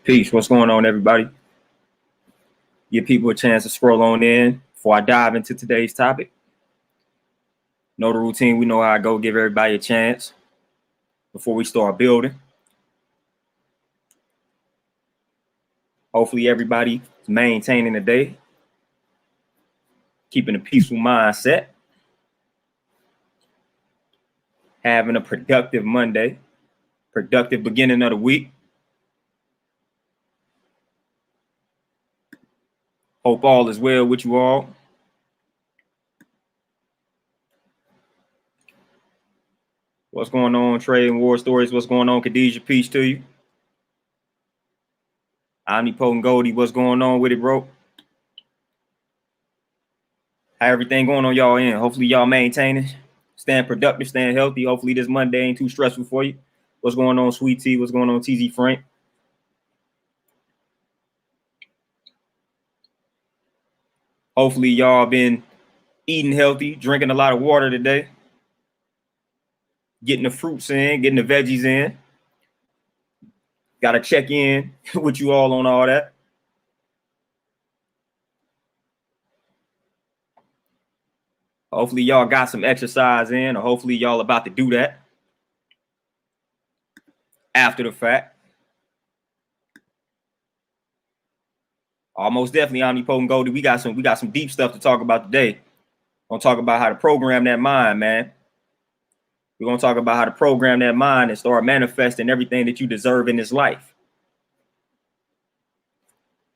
Peace. What's going on, everybody? Give people a chance to scroll on in before I dive into today's topic. Know the routine. We know how I go. Give everybody a chance before we start building. Hopefully, everybody is maintaining the day, keeping a peaceful mindset, having a productive Monday, productive beginning of the week. Hope all is well with you all. What's going on, Trade and War Stories? What's going on, Khadijah? Peace to you. Omnipotent Goldie, what's going on with it, bro? How everything going on y'all end? Hopefully y'all maintaining, staying productive, staying healthy. Hopefully this Monday ain't too stressful for you. What's going on, Sweet Tea? What's going on, TZ Frank? Hopefully y'all been eating healthy, drinking a lot of water today, getting the fruits in, getting the veggies in. Got to check in with you all on all that. Hopefully y'all got some exercise in, or hopefully y'all about to do that after the fact. Almost definitely, Omnipotent Goldie. We got some deep stuff to talk about today. We're gonna talk about how to program that mind, man. We're gonna talk about how to program that mind and start manifesting everything that you deserve in this life.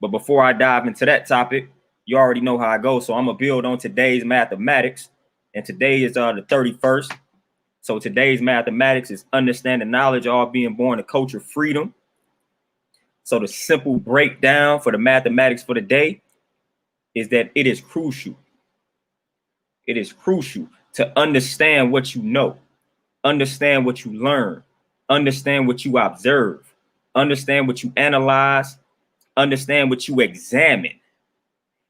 But before I dive into that topic, you already know how I go. So I'm gonna build on today's mathematics. And today is the 31st. So today's mathematics is understanding knowledge, all being born a culture of freedom. So the simple breakdown for the mathematics for the day is that it is crucial. It is crucial to understand what you know, understand what you learn, understand what you observe, understand what you analyze, understand what you examine.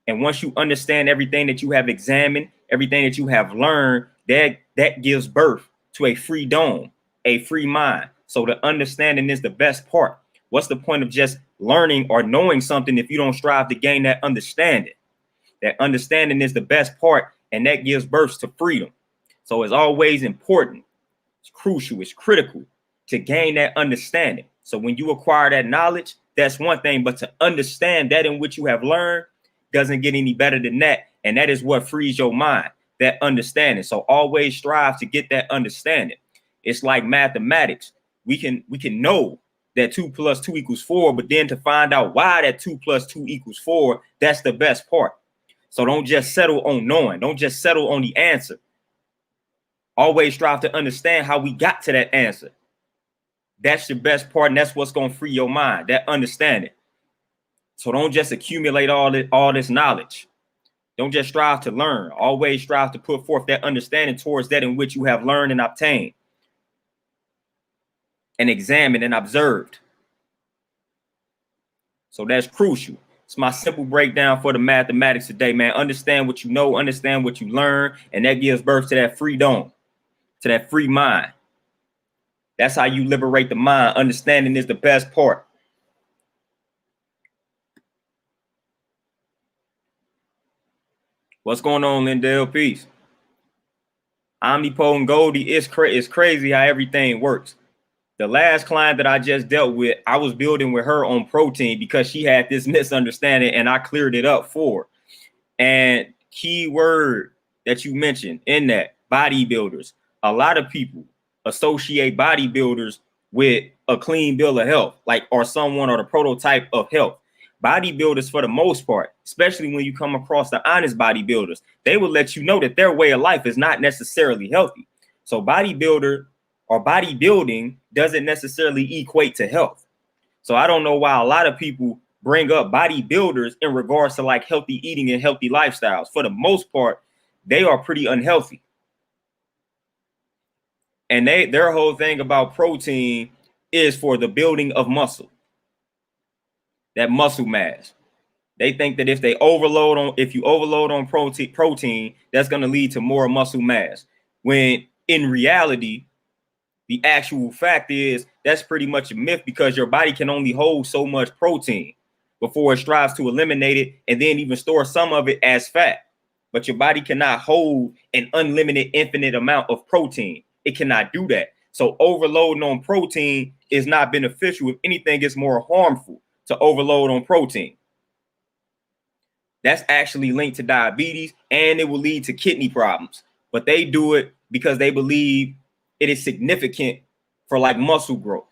And once you understand everything that you have examined, everything that you have learned, that gives birth to a free dome, a free mind. So the understanding is the best part. What's the point of just learning or knowing something if you don't strive to gain that understanding? That understanding is the best part, and that gives birth to freedom. So it's always important. It's crucial. It's critical to gain that understanding. So when you acquire that knowledge, that's one thing, but to understand that in which you have learned doesn't get any better than that. And that is what frees your mind, that understanding. So always strive to get that understanding. It's like mathematics. We can know that 2 + 2 = 4, but then to find out why that 2 + 2 = 4, that's the best part. So don't just settle on knowing. Don't just settle on the answer. Always strive to understand how we got to that answer. That's the best part, and that's what's going to free your mind, that understanding. So don't just accumulate all this knowledge. Don't just strive to learn. Always strive to put forth that understanding towards that in which you have learned and obtained and examined and observed. So that's crucial. It's my simple breakdown for the mathematics today, man. Understand what you know, understand what you learn, and that gives birth to that freedom, to that free mind. That's how you liberate the mind. Understanding is the best part. What's going on, Lindell? Peace. Omnipotent Goldie, it's crazy how everything works. The last client that I just dealt with, I was building with her on protein because she had this misunderstanding and I cleared it up for her. And key word that you mentioned in that, bodybuilders. A lot of people associate bodybuilders with a clean bill of health, like, or someone or the prototype of health. Bodybuilders, for the most part, especially when you come across the honest bodybuilders, they will let you know that their way of life is not necessarily healthy. So bodybuilder or bodybuilding doesn't necessarily equate to health. So I don't know why a lot of people bring up bodybuilders in regards to like healthy eating and healthy lifestyles. For the most part, they are pretty unhealthy. And their whole thing about protein is for the building of muscle, that muscle mass. They think that if you overload on protein, that's going to lead to more muscle mass. When in reality, The actual fact is that's pretty much a myth, because your body can only hold so much protein before it strives to eliminate it and then even store some of it as fat. But your body cannot hold an unlimited, infinite amount of protein. It cannot do that. So overloading on protein is not beneficial. If anything, it's more harmful to overload on protein. That's actually linked to diabetes, and it will lead to kidney problems. But they do it because they believe it is significant for like muscle growth.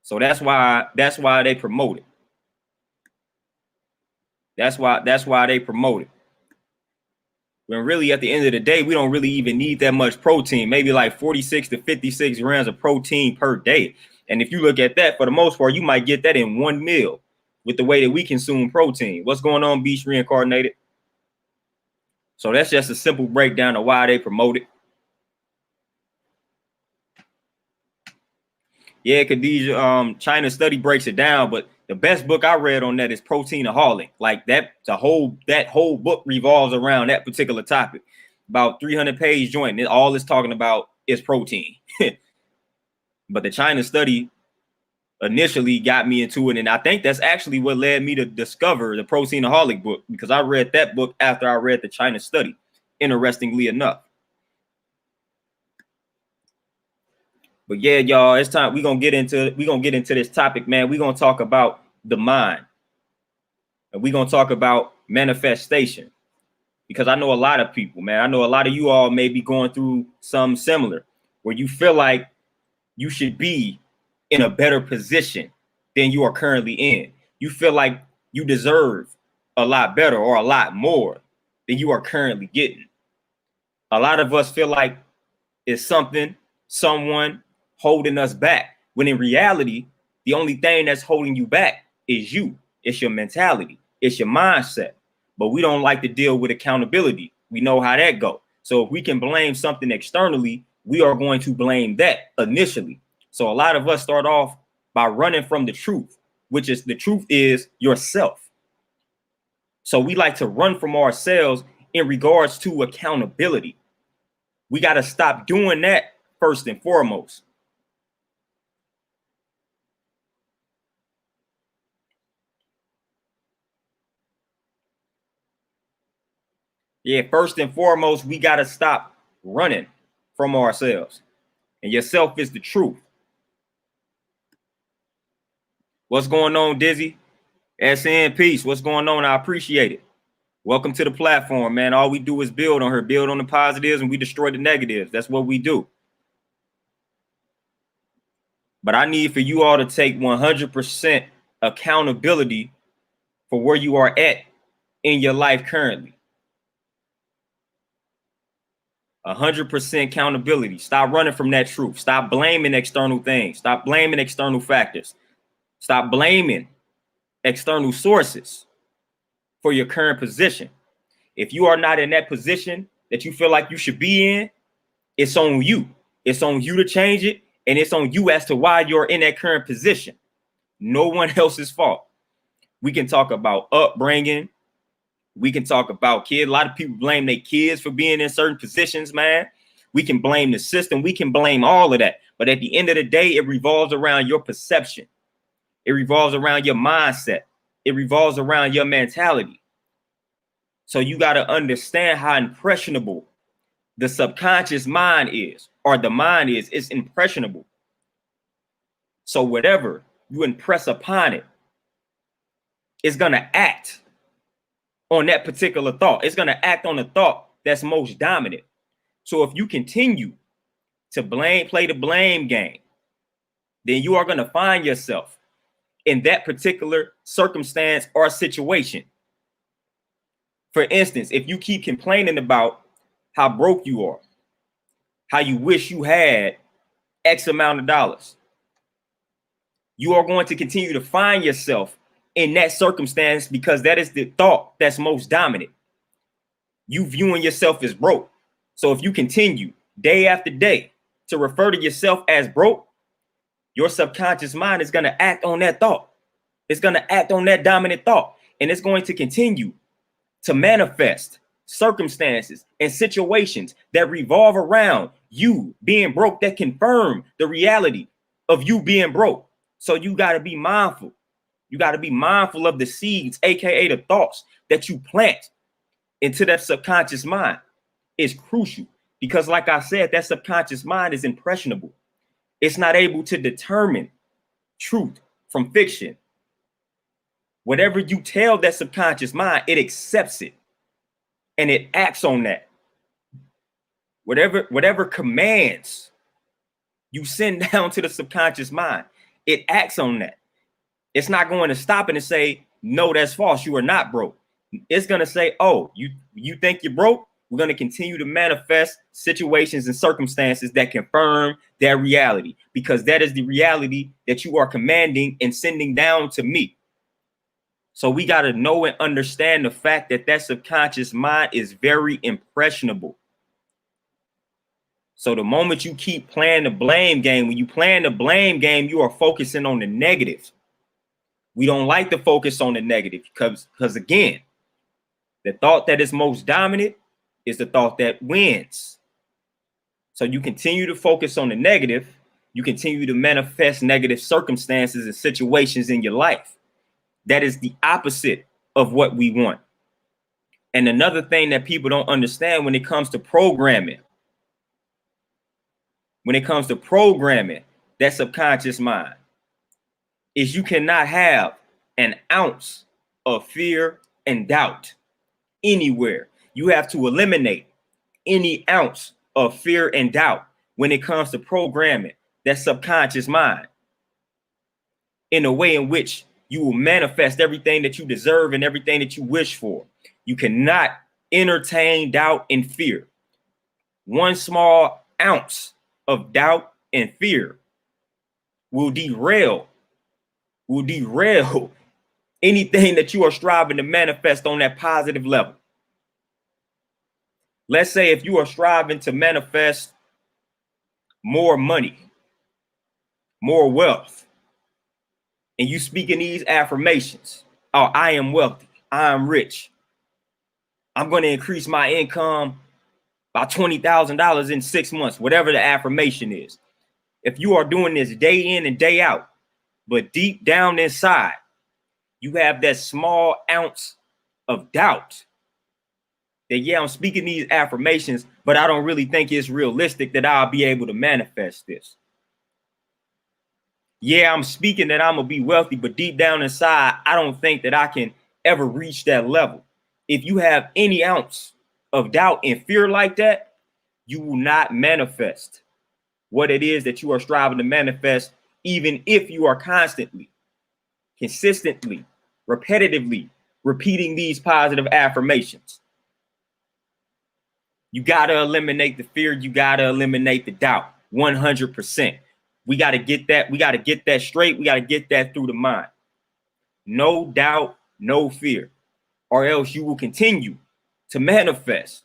So that's why they promote it. That's why they promote it. When really at the end of the day, we don't really even need that much protein, maybe like 46 to 56 grams of protein per day. And if you look at that, for the most part, you might get that in one meal with the way that we consume protein. What's going on, Beast Reincarnated? So that's just a simple breakdown of why they promote it. Yeah, Khadijah, China Study breaks it down, but the best book I read on that is Proteinaholic. Like that whole book revolves around that particular topic. About 300-page joint. And all it's talking about is protein. But the China Study initially got me into it, and I think that's actually what led me to discover the Proteinaholic book, because I read that book after I read the China Study, interestingly enough. But yeah, y'all, it's time. We're gonna get into this topic, man. We're gonna talk about the mind. And we're gonna talk about manifestation. Because I know a lot of people, man. I know a lot of you all may be going through something similar, where you feel like you should be in a better position than you are currently in. You feel like you deserve a lot better or a lot more than you are currently getting. A lot of us feel like it's someone holding us back, when in reality, the only thing that's holding you back is you. It's your mentality. It's your mindset. But we don't like to deal with accountability. We know how that goes. So if we can blame something externally, we are going to blame that initially. So a lot of us start off by running from the truth, which is the truth is yourself. So we like to run from ourselves in regards to accountability. We got to stop doing that first and foremost. Yeah, first and foremost, we got to stop running from ourselves. And yourself is the truth. What's going on, Dizzy? SN Peace. What's going on? I appreciate it. Welcome to the platform, man. All we do is build on her, build on the positives, and we destroy the negatives. That's what we do. But I need for you all to take 100% accountability for where you are at in your life currently. 100% accountability. Stop running from that truth. Stop blaming external things. Stop blaming external factors. Stop blaming external sources for your current position. If you are not in that position that you feel like you should be in, it's on you. It's on you to change it. And it's on you as to why you're in that current position. No one else's fault. We can talk about upbringing. We can talk about kids. A lot of people blame their kids for being in certain positions, man. We can blame the system. We can blame all of that. But at the end of the day, it revolves around your perception. It revolves around your mindset. It revolves around your mentality. So you got to understand how impressionable the subconscious mind is, or the mind is. It's impressionable. So whatever you impress upon it, it's going to act on that particular thought. It's going to act on the thought that's most dominant. So if you continue to play the blame game, then you are going to find yourself in that particular circumstance or situation. For instance, if you keep complaining about how broke you are, how you wish you had X amount of dollars, you are going to continue to find yourself in that circumstance, because that is the thought that's most dominant. You viewing yourself as broke. So if you continue day after day to refer to yourself as broke, your subconscious mind is going to act on that thought. It's going to act on that dominant thought, and it's going to continue to manifest circumstances and situations that revolve around you being broke that confirm the reality of you being broke. So you got to be mindful. You got to be mindful of the seeds, aka the thoughts that you plant into that subconscious mind. Is crucial because, like I said, that subconscious mind is impressionable. It's not able to determine truth from fiction. Whatever you tell that subconscious mind, it accepts it and it acts on that. Whatever commands you send down to the subconscious mind, it acts on that. It's not going to stop and say, no, that's false. You are not broke. It's going to say, oh, you think you're broke? We're going to continue to manifest situations and circumstances that confirm that reality, because that is the reality that you are commanding and sending down to me. So we got to know and understand the fact that that subconscious mind is very impressionable. So the moment you keep playing the blame game, when you playing the blame game, you are focusing on the negative. We don't like to focus on the negative because again, the thought that is most dominant is the thought that wins. So you continue to focus on the negative, you continue to manifest negative circumstances and situations in your life. That is the opposite of what we want. And another thing that people don't understand when it comes to programming, that subconscious mind, is you cannot have an ounce of fear and doubt anywhere. You have to eliminate any ounce of fear and doubt when it comes to programming that subconscious mind in a way in which you will manifest everything that you deserve and everything that you wish for. You cannot entertain doubt and fear. One small ounce of doubt and fear will derail anything that you are striving to manifest on that positive level. Let's say if you are striving to manifest more money, more wealth, and you speak in these affirmations, oh, I am wealthy, I am rich, I'm going to increase my income by $20,000 in 6 months, whatever the affirmation is. If you are doing this day in and day out, but deep down inside, you have that small ounce of doubt that, yeah, I'm speaking these affirmations, but I don't really think it's realistic that I'll be able to manifest this. Yeah, I'm speaking that I'm going to be wealthy, but deep down inside, I don't think that I can ever reach that level. If you have any ounce of doubt and fear like that, you will not manifest what it is that you are striving to manifest, even if you are constantly, consistently, repetitively repeating these positive affirmations. You got to eliminate the fear. You got to eliminate the doubt 100%. We got to get that. We got to get that straight. We got to get that through the mind. No doubt, no fear, or else you will continue to manifest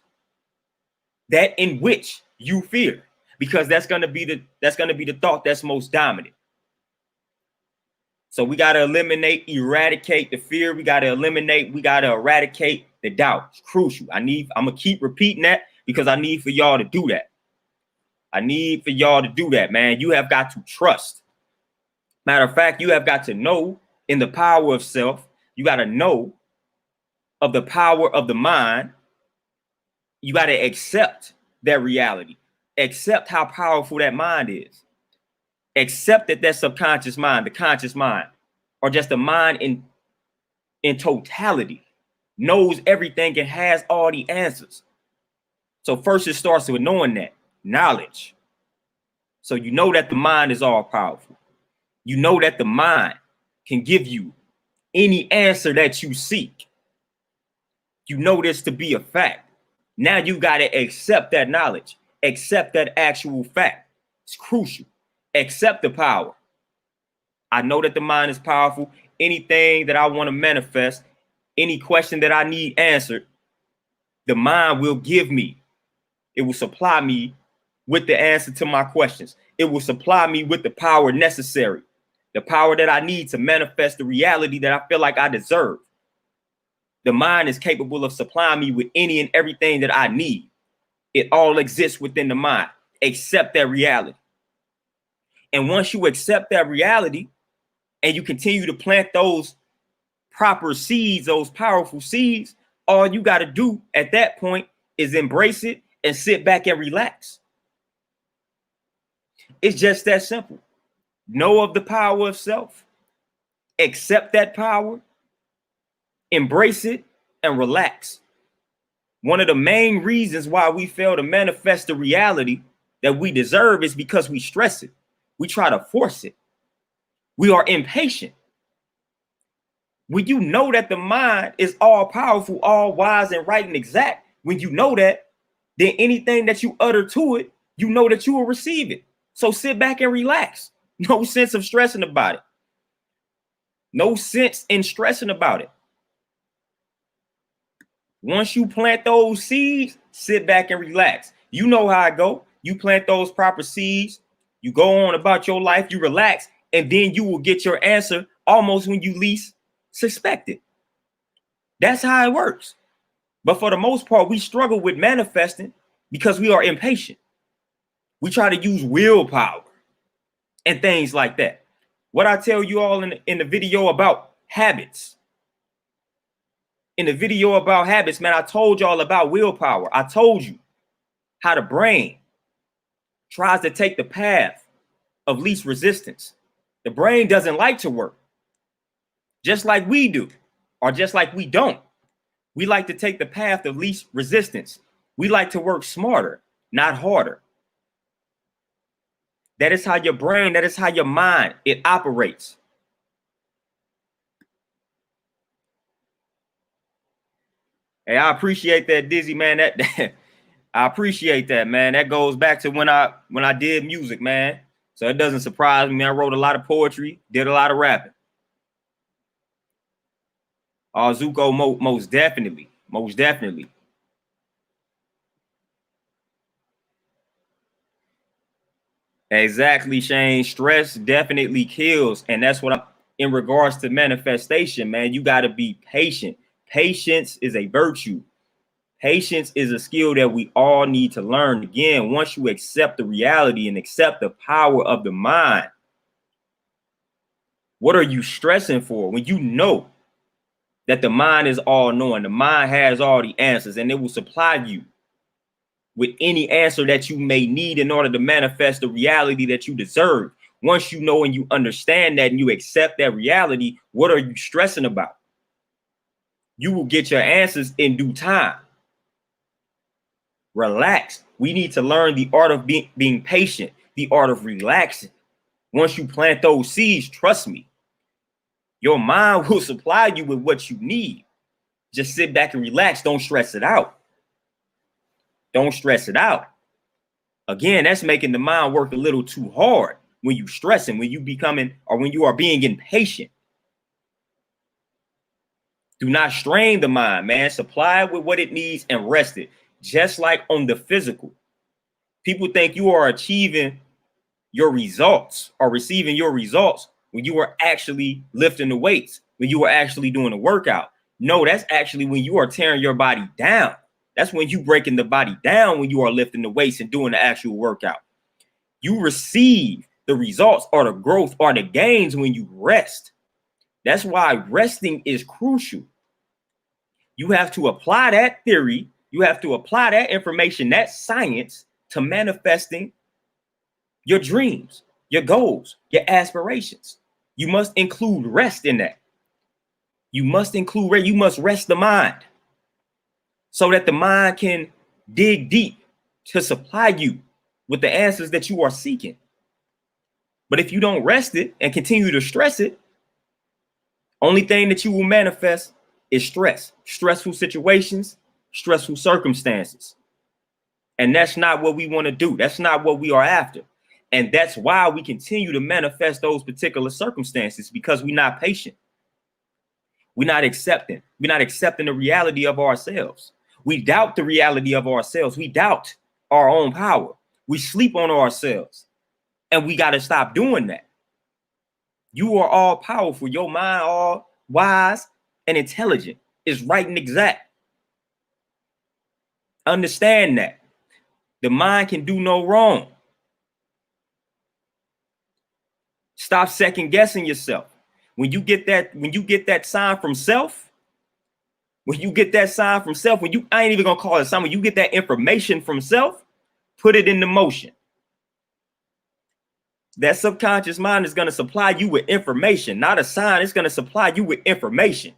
that in which you fear, because that's going to be the thought that's most dominant. So we got to eradicate the fear. We got to eradicate the doubt. It's crucial. I'm going to keep repeating that because I need for y'all to do that. Man. You have got to trust. Matter of fact, you have got to know in the power of self. You got to know of the power of the mind. You got to accept that reality. Accept how powerful that mind is. Accept that subconscious mind, the conscious mind, or just the mind in totality, knows everything and has all the answers. So first it starts with knowing that, knowledge. So you know that the mind is all powerful. You know that the mind can give you any answer that you seek. You know this to be a fact. Now you got to accept that knowledge, accept that actual fact. It's crucial. Accept the power. I know that the mind is powerful. Anything that I want to manifest, any question that I need answered, the mind will give me. It will supply me with the answer to my questions. It will supply me with the power necessary, the power that I need to manifest the reality that I feel like I deserve. The mind is capable of supplying me with any and everything that I need. It all exists within the mind. accept that reality. And once you accept that reality and you continue to plant those proper seeds, those powerful seeds, all you got to do at that point is embrace it and sit back and relax. It's just that simple. Know of the power of self, accept that power, embrace it, and relax. One of the main reasons why we fail to manifest the reality that we deserve is because we stress it. We try to force it. We are impatient. When you know that the mind is all powerful, all wise, and right and exact, when you know that, then anything that you utter to it, you know that you will receive it. So sit back and relax. No sense of stressing about it. No sense in stressing about it. Once you plant those seeds, sit back and relax. You know how I go. You plant those proper seeds, you go on about your life, you relax, and then you will get your answer almost when you least suspect it. That's how it works. But for the most part, we struggle with manifesting because we are impatient. We try to use willpower and things like that. What I tell you all in the video about habits. In the video about habits, man, I told y'all about willpower. I told you how the brain tries to take the path of least resistance. The brain doesn't like to work, just like we do, or just like we don't. We like to take the path of least resistance. We like to work smarter, not harder. That is how your brain, that is how your mind, it operates. Hey, I appreciate that, Dizzy, man. That I appreciate that, man. That goes back to when I did music, man. So it doesn't surprise me. I wrote a lot of poetry, did a lot of rapping. Zuko, most definitely. Most definitely. Exactly, Shane. Stress definitely kills. And that's what I'm in regards to manifestation, man. You got to be patient. Patience is a virtue. Patience is a skill that we all need to learn. Again, once you accept the reality and accept the power of the mind, what are you stressing for? When you know that the mind is all knowing, the mind has all the answers, and it will supply you with any answer that you may need in order to manifest the reality that you deserve. Once you know and you understand that and you accept that reality, what are you stressing about? You will get your answers in due time. Relax. We need to learn the art of being patient, the art of relaxing. Once you plant those seeds, trust me, your mind will supply you with what you need. Just sit back and relax. Don't stress it out. Don't stress it out. Again, that's making the mind work a little too hard when you stressing, when you becoming, or when you are being impatient. Do not strain the mind, man. Supply it with what it needs and rest it. Just like on the physical. People think you are achieving your results or receiving your results when you are actually lifting the weights, when you are actually doing a workout. No, that's actually when you are tearing your body down. That's when you breaking the body down when you are lifting the weights and doing the actual workout. You receive the results or the growth or the gains when you rest. That's why resting is crucial. You have to apply that theory. You have to apply that information, that science, to manifesting your dreams, your goals, your aspirations. You must include rest in that. You must include rest. You must rest the mind so that the mind can dig deep to supply you with the answers that you are seeking. But if you don't rest it and continue to stress it, only thing that you will manifest is stress, stressful situations, stressful circumstances. And that's not what we want to do. That's not what we are after. And that's why we continue to manifest those particular circumstances, because we're not patient. We're not accepting. We're not accepting the reality of ourselves. We doubt the reality of ourselves. We doubt our own power. We sleep on ourselves. And we got to stop doing that. You are all powerful. Your mind, all wise and intelligent, is right and exact. Understand that. The mind can do no wrong. Stop second guessing yourself. When you get that sign from self, when you I ain't even gonna call it sign, when you get that information from self, put it into motion. That subconscious mind is going to supply you with information, not a sign. It's going to supply you with information.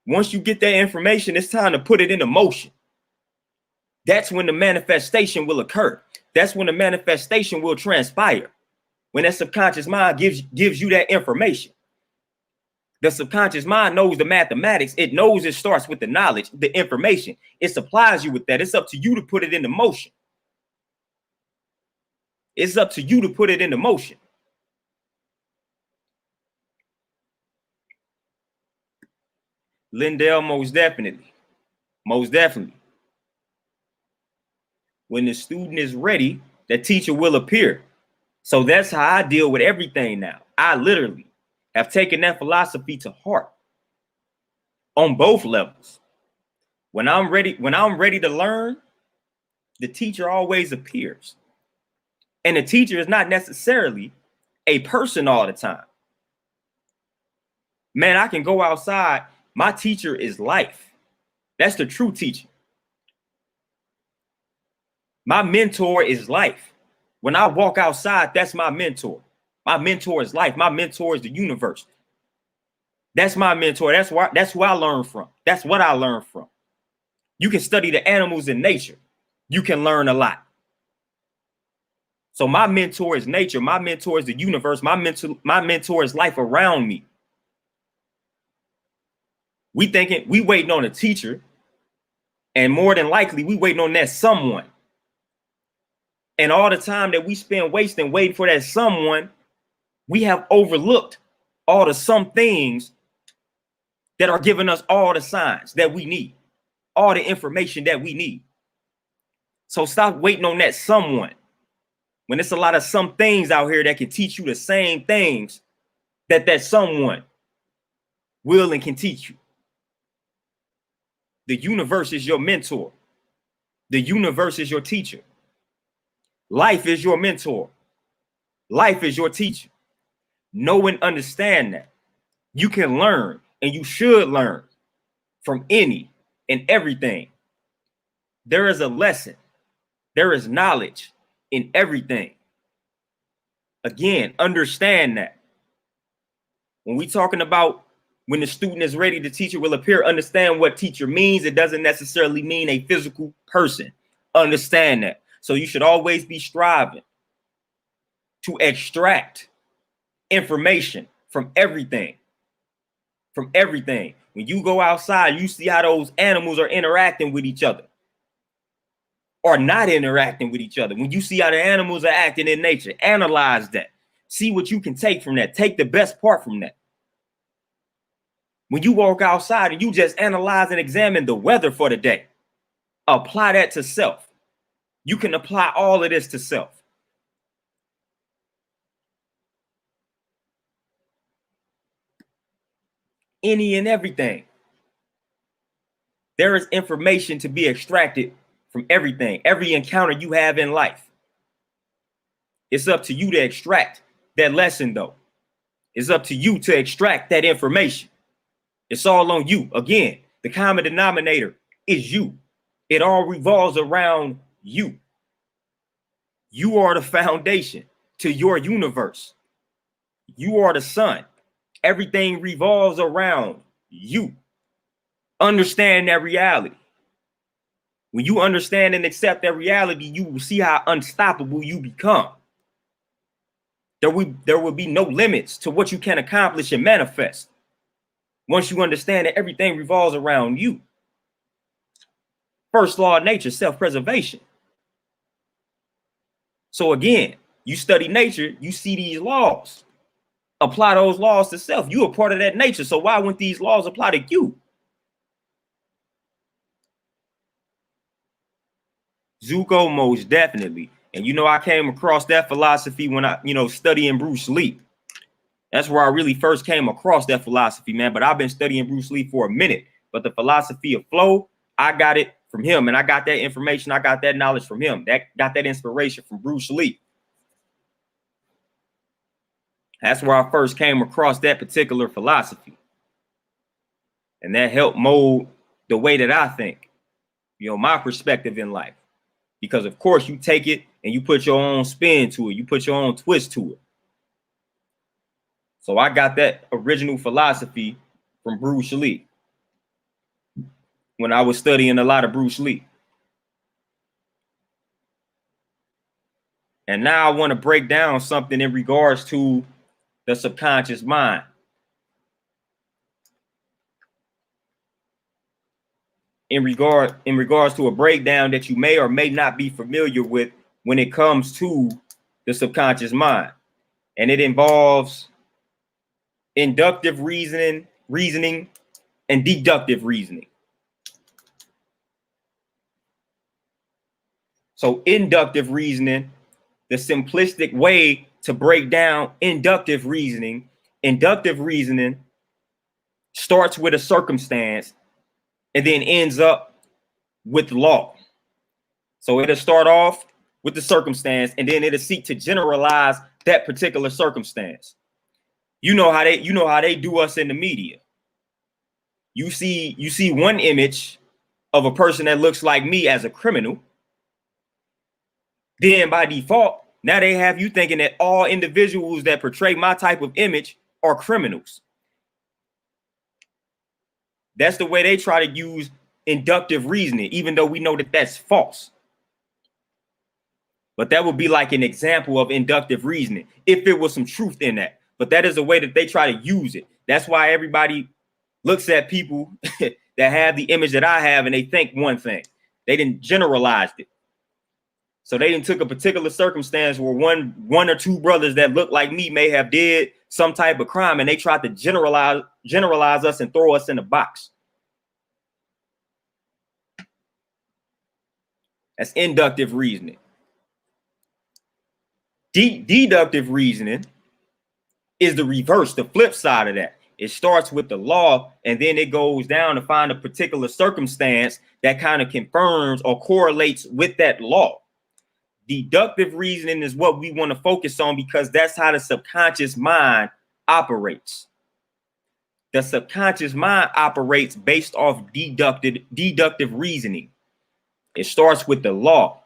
Once you get that information, it's time to put it into motion. That's when the manifestation will occur. That's when the manifestation will transpire. When that subconscious mind gives you that information. The subconscious mind knows the mathematics. It knows it starts with the knowledge, the information. It supplies you with that. It's up to you to put it into motion. It's up to you to put it into motion. Lindell, most definitely. Most definitely. When the student is ready, the teacher will appear. So that's how I deal with everything now. I literally have taken that philosophy to heart on both levels. When I'm ready to learn, the teacher always appears. And the teacher is not necessarily a person all the time. Man, I can go outside. My teacher is life. That's the true teacher. My mentor is life. When I walk outside, that's my mentor. My mentor is life. My mentor is the universe. That's my mentor. That's who I learn from. That's what I learn from. You can study the animals in nature. You can learn a lot. So my mentor is nature. My mentor is the universe. My mentor is life around me. We waiting on a teacher, and more than likely we waiting on that someone. And all the time that we spend wasting waiting for that someone, we have overlooked all the some things that are giving us all the signs that we need, all the information that we need. So stop waiting on that someone. When it's a lot of some things out here that can teach you the same things that someone will and can teach you. The universe is your mentor. The universe is your teacher. Life is your mentor. Life is your teacher. Know and understand that. You can learn, and you should learn from any and everything. There is a lesson. There is knowledge in everything. Again, understand that. When we're talking about when the student is ready, the teacher will appear. Understand what teacher means. It doesn't necessarily mean a physical person. Understand that. So you should always be striving to extract information from everything. From everything. When you go outside, you see how those animals are interacting with each other. Or not interacting with each other. When you see how the animals are acting in nature, analyze that. See what you can take from that. Take the best part from that. When you walk outside and you just analyze and examine the weather for the day, apply that to self. You can apply all of this to self. Any and everything. There is information to be extracted from everything, every encounter you have in life. It's up to you to extract that lesson, though. It's up to you to extract that information. It's all on you. Again, the common denominator is you. It all revolves around you. You are the foundation to your universe. You are the sun. Everything revolves around you. Understand that reality. When you understand and accept that reality, you will see how unstoppable you become. There will be no limits to what you can accomplish and manifest. Once you understand that everything revolves around you. First law of nature, self-preservation. So again, you study nature, you see these laws. Apply those laws to self. You are part of that nature. So why wouldn't these laws apply to you? Zuko, most definitely. And I came across that philosophy when I, studying Bruce Lee. That's where I really first came across that philosophy, man. But I've been studying Bruce Lee for a minute. But the philosophy of flow, I got it from him. And I got that information. I got that knowledge from him. Got that inspiration from Bruce Lee. That's where I first came across that particular philosophy. And that helped mold the way that I think, my perspective in life. Because of course you take it and you put your own spin to it. You put your own twist to it. So I got that original philosophy from Bruce Lee when I was studying a lot of Bruce Lee. And now I want to break down something in regards to the subconscious mind. In regards to a breakdown that you may or may not be familiar with when it comes to the subconscious mind. And it involves inductive reasoning, and deductive reasoning. So inductive reasoning, the simplistic way to break down inductive reasoning starts with a circumstance and then ends up with law. So it'll start off with the circumstance and then it'll seek to generalize that particular circumstance. You know how they do us in the media. You see one image of a person that looks like me as a criminal. Then by default, now they have you thinking that all individuals that portray my type of image are criminals. That's the way they try to use inductive reasoning, even though we know that that's false. But that would be like an example of inductive reasoning if there was some truth in that. But that is a way that they try to use it. That's why everybody looks at people that have the image that I have and they think one thing. They didn't generalize it. So they didn't took a particular circumstance where one or two brothers that look like me may have did some type of crime and they tried to generalize us and throw us in a box. That's inductive reasoning. Deductive reasoning is the reverse, the flip side of that. It starts with the law and then it goes down to find a particular circumstance that kind of confirms or correlates with that law. Deductive reasoning is what we want to focus on because that's how the subconscious mind operates. The subconscious mind operates based off deductive reasoning. It starts with the law.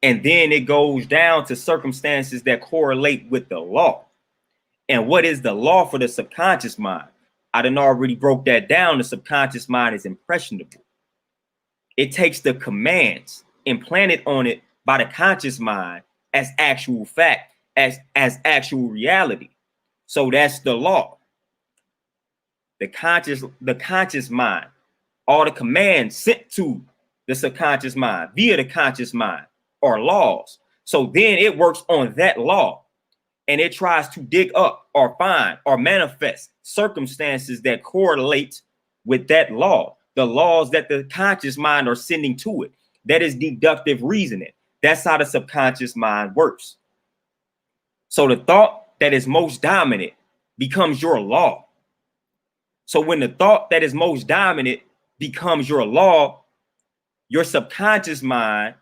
And then it goes down to circumstances that correlate with the law. And what is the law for the subconscious mind? I done already broke that down. The subconscious mind is impressionable. It takes the commands implanted on it by the conscious mind as actual fact, as actual reality. So that's the law. The conscious mind, all the commands sent to the subconscious mind via the conscious mind are laws. So then it works on that law and it tries to dig up or find or manifest circumstances that correlate with that law, the laws that the conscious mind are sending to it. That is deductive reasoning. That's how the subconscious mind works. So the thought that is most dominant becomes your law. So when the thought that is most dominant becomes your law, your subconscious mind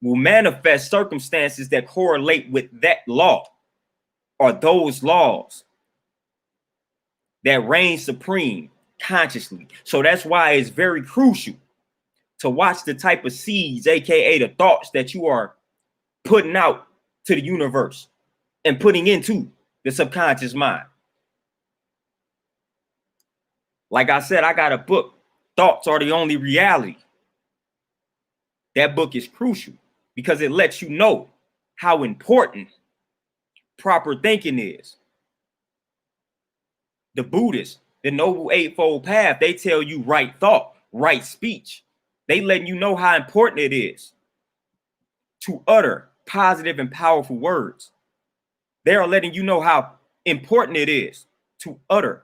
will manifest circumstances that correlate with that law or those laws that reign supreme consciously. So that's why it's very crucial to watch the type of seeds, aka the thoughts that you are putting out to the universe and putting into the subconscious mind. Like I said, I got a book, Thoughts Are the Only Reality. That book is crucial because it lets you know how important proper thinking is. The Buddhists, the Noble Eightfold Path, they tell you right thought, right speech. They letting you know how important it is to utter positive and powerful words. They are letting you know how important it is to utter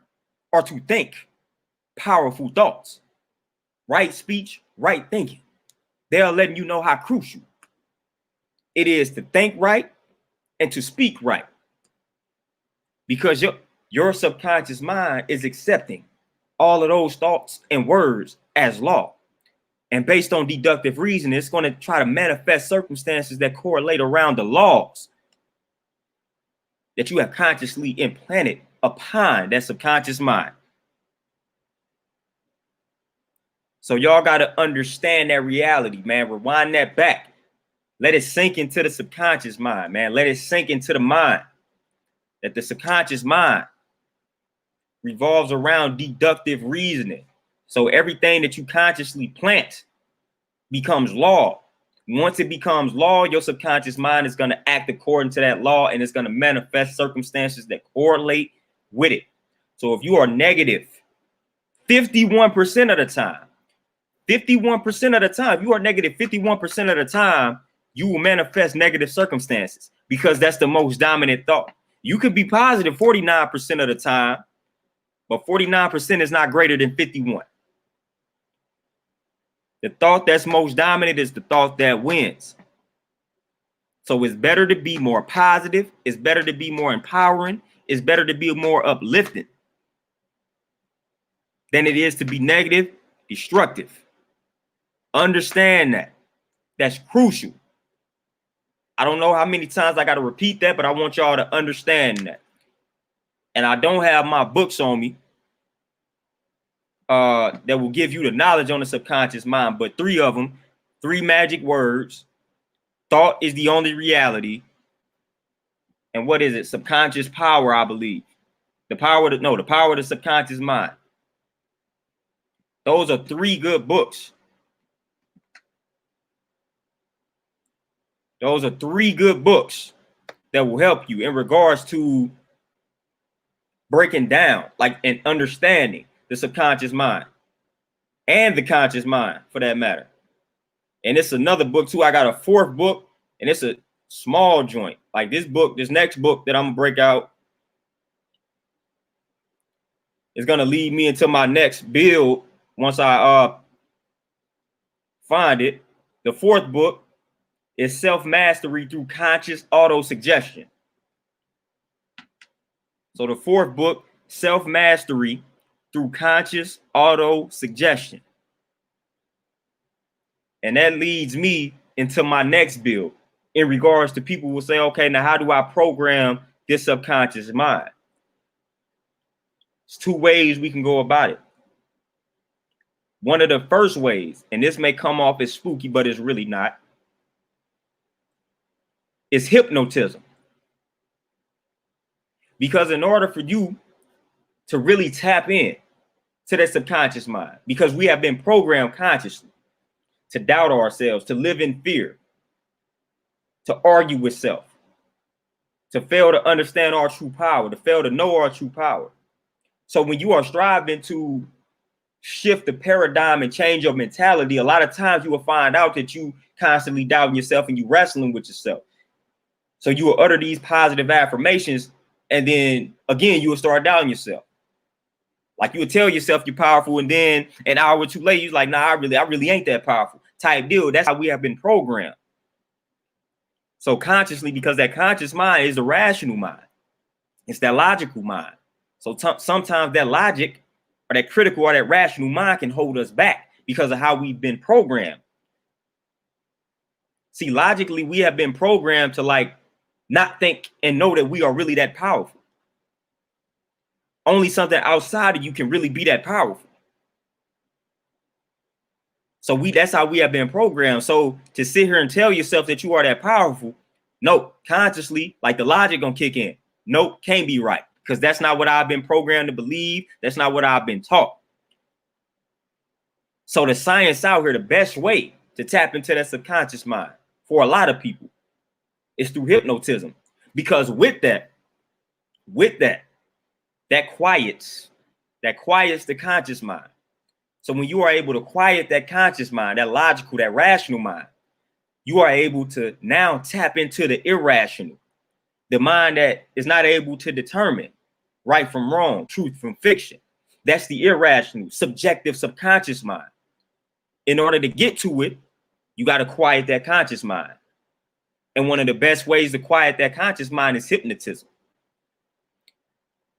or to think powerful thoughts. Right speech, right thinking. They are letting you know how crucial it is to think right and to speak right. Because your subconscious mind is accepting all of those thoughts and words as law. And based on deductive reasoning, it's going to try to manifest circumstances that correlate around the laws. that you have consciously implanted upon that subconscious mind. So y'all got to understand that reality, man. Rewind that back. Let it sink into the subconscious mind, man. Let it sink into the mind that the subconscious mind revolves around deductive reasoning. So everything that you consciously plant becomes law. Once it becomes law, your subconscious mind is going to act according to that law, and it's going to manifest circumstances that correlate with it. So if you are negative 51% of the time, 51% of the time, you are negative 51% of the time, you will manifest negative circumstances because that's the most dominant thought. You could be positive 49% of the time, but 49% is not greater than 51. The thought that's most dominant is the thought that wins. So it's better to be more positive. It's better to be more empowering. It's better to be more uplifting than it is to be negative, destructive. Understand that. That's crucial. I don't know how many times I got to repeat that, but I want y'all to understand that. And I don't have my books on me that will give you the knowledge on the subconscious mind, but 3 of them, 3 magic words. Thought is the only reality. And what is it? Subconscious power, I believe. The power of the subconscious mind. Those are 3 good books. Those are 3 good books that will help you in regards to breaking down, like, and understanding the subconscious mind and the conscious mind, for that matter. And it's another book too. I got a 4th book, and it's a small joint. Like this next book that I'm gonna break out is gonna lead me into my next build once I find it. The 4th book is Self-Mastery Through Conscious Auto-Suggestion. So the 4th book, Self-Mastery Through Conscious Auto-Suggestion. And that leads me into my next build in regards to people will say, okay, now how do I program this subconscious mind? There's 2 ways we can go about it. One of the first ways, and this may come off as spooky, but it's really not, is hypnotism. Because in order for you to really tap in to that subconscious mind, because we have been programmed consciously to doubt ourselves, to live in fear, to argue with self, to fail to understand our true power, to fail to know our true power. So when you are striving to shift the paradigm and change your mentality, a lot of times you will find out that you constantly doubting yourself and you wrestling with yourself. So you will utter these positive affirmations, and then again, you will start doubting yourself. Like you would tell yourself you're powerful, and then an hour or 2 later, you're like, nah, I really ain't that powerful type deal. That's how we have been programmed. So consciously, because that conscious mind is the rational mind. It's that logical mind. So sometimes that logic or that critical or that rational mind can hold us back because of how we've been programmed. See, logically, we have been programmed to like not think and know that we are really that powerful. Only something outside of you can really be that powerful. So that's how we have been programmed. So to sit here and tell yourself that you are that powerful, no, consciously, like the logic gonna kick in. Nope, can't be right. Because that's not what I've been programmed to believe. That's not what I've been taught. So the science out here, the best way to tap into that subconscious mind for a lot of people is through hypnotism. Because with that quiets the conscious mind. So when you are able to quiet that conscious mind, that logical, that rational mind, you are able to now tap into the irrational, the mind that is not able to determine right from wrong, truth from fiction. That's the irrational, subjective, subconscious mind. In order to get to it, you got to quiet that conscious mind. And one of the best ways to quiet that conscious mind is hypnotism.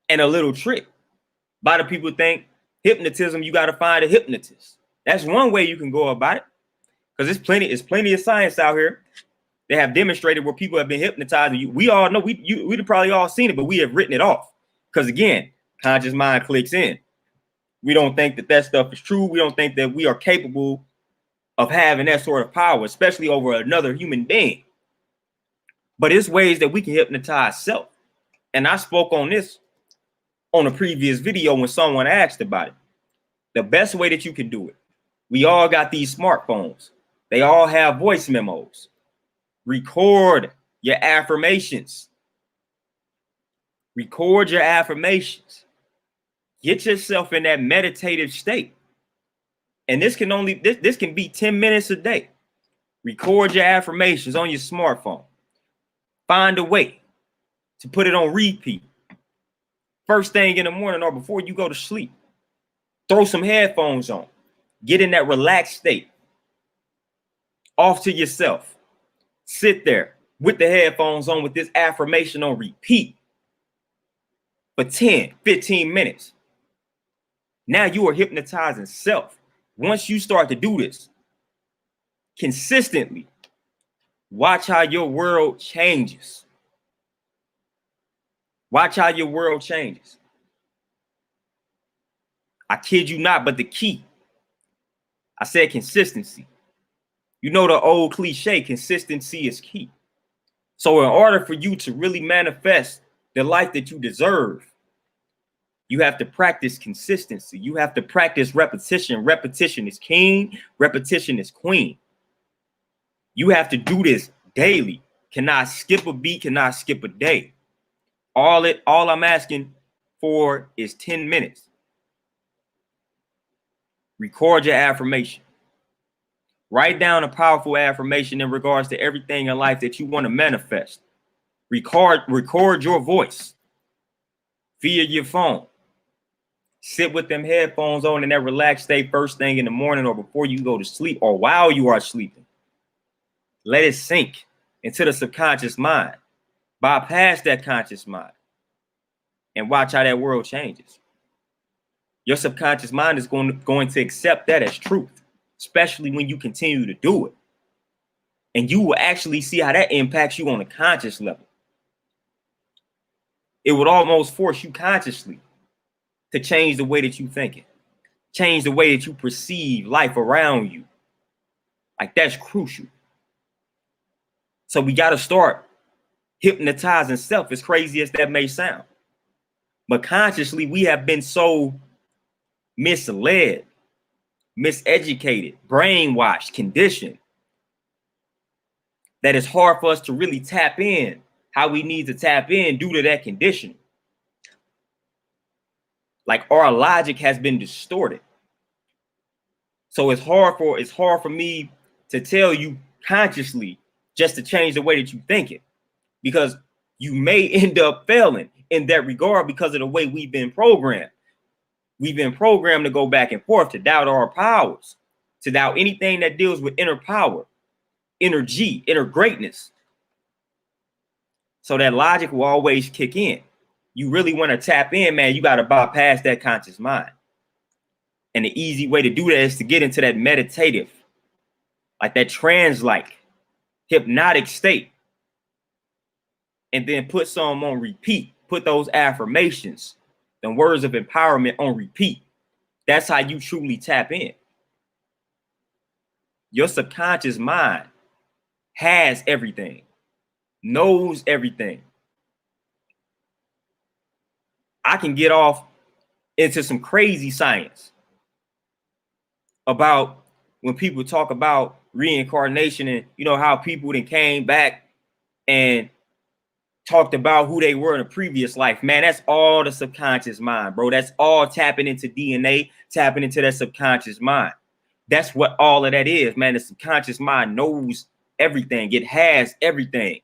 And a little trick. A lot of people think hypnotism, you got to find a hypnotist. That's one way you can go about it. Because there's plenty of science out here They have demonstrated where people have been hypnotized. We all know, we've probably all seen it, but we have written it off. Because again, conscious mind clicks in. We don't think that that stuff is true. We don't think that we are capable of having that sort of power, especially over another human being. But it's ways that we can hypnotize self. And I spoke on this on a previous video when someone asked about it. The best way that you can do it, we all got these smartphones. They all have voice memos. Record your affirmations. Record your affirmations. Get yourself in that meditative state. And this can be 10 minutes a day. Record your affirmations on your smartphone. Find a way to put it on repeat. First thing in the morning or before you go to sleep. Throw some headphones on. Get in that relaxed state. Off to yourself. Sit there with the headphones on with this affirmation on repeat for 10, 15 minutes. Now you are hypnotizing self. Once you start to do this consistently, watch how your world changes. Watch how your world changes. I kid you not, but the key, I said consistency. You know the old cliche, consistency is key. So in order for you to really manifest the life that you deserve, you have to practice consistency. You have to practice repetition. Repetition is king. Repetition is queen. You have to do this daily. Cannot skip a beat, cannot skip a day. All I'm asking for is 10 minutes. Record your affirmation. Write down a powerful affirmation in regards to everything in life that you want to manifest. Record your voice via your phone. Sit with them headphones on in that relaxed state first thing in the morning or before you go to sleep or while you are sleeping. Let it sink into the subconscious mind. Bypass that conscious mind and watch how that world changes. Your subconscious mind is going to accept that as truth, especially when you continue to do it. And you will actually see how that impacts you on a conscious level. It would almost force you consciously to change the way that you think it, change the way that you perceive life around you. Like that's crucial. So we got to start hypnotizing self, as crazy as that may sound. But consciously, we have been so misled, miseducated, brainwashed, conditioned, that it's hard for us to really tap in how we need to tap in due to that conditioning. Like our logic has been distorted. So it's hard for me to tell you consciously just to change the way that you think it, because you may end up failing in that regard because of the way we've been programmed. We've been programmed to go back and forth, to doubt our powers, to doubt anything that deals with inner power, energy, inner greatness. So that logic will always kick in. You really want to tap in, man, you got to bypass that conscious mind. And the easy way to do that is to get into that meditative, like that trance-like, hypnotic state. And then put some on repeat. Put those affirmations, the words of empowerment on repeat. That's how you truly tap in. Your subconscious mind has everything, knows everything. I can get off into some crazy science about when people talk about reincarnation and, you know, how people then came back and talked about who they were in a previous life. Man, that's all the subconscious mind, bro. That's all tapping into DNA, tapping into that subconscious mind. That's what all of that is, man. The subconscious mind knows everything. It has everything.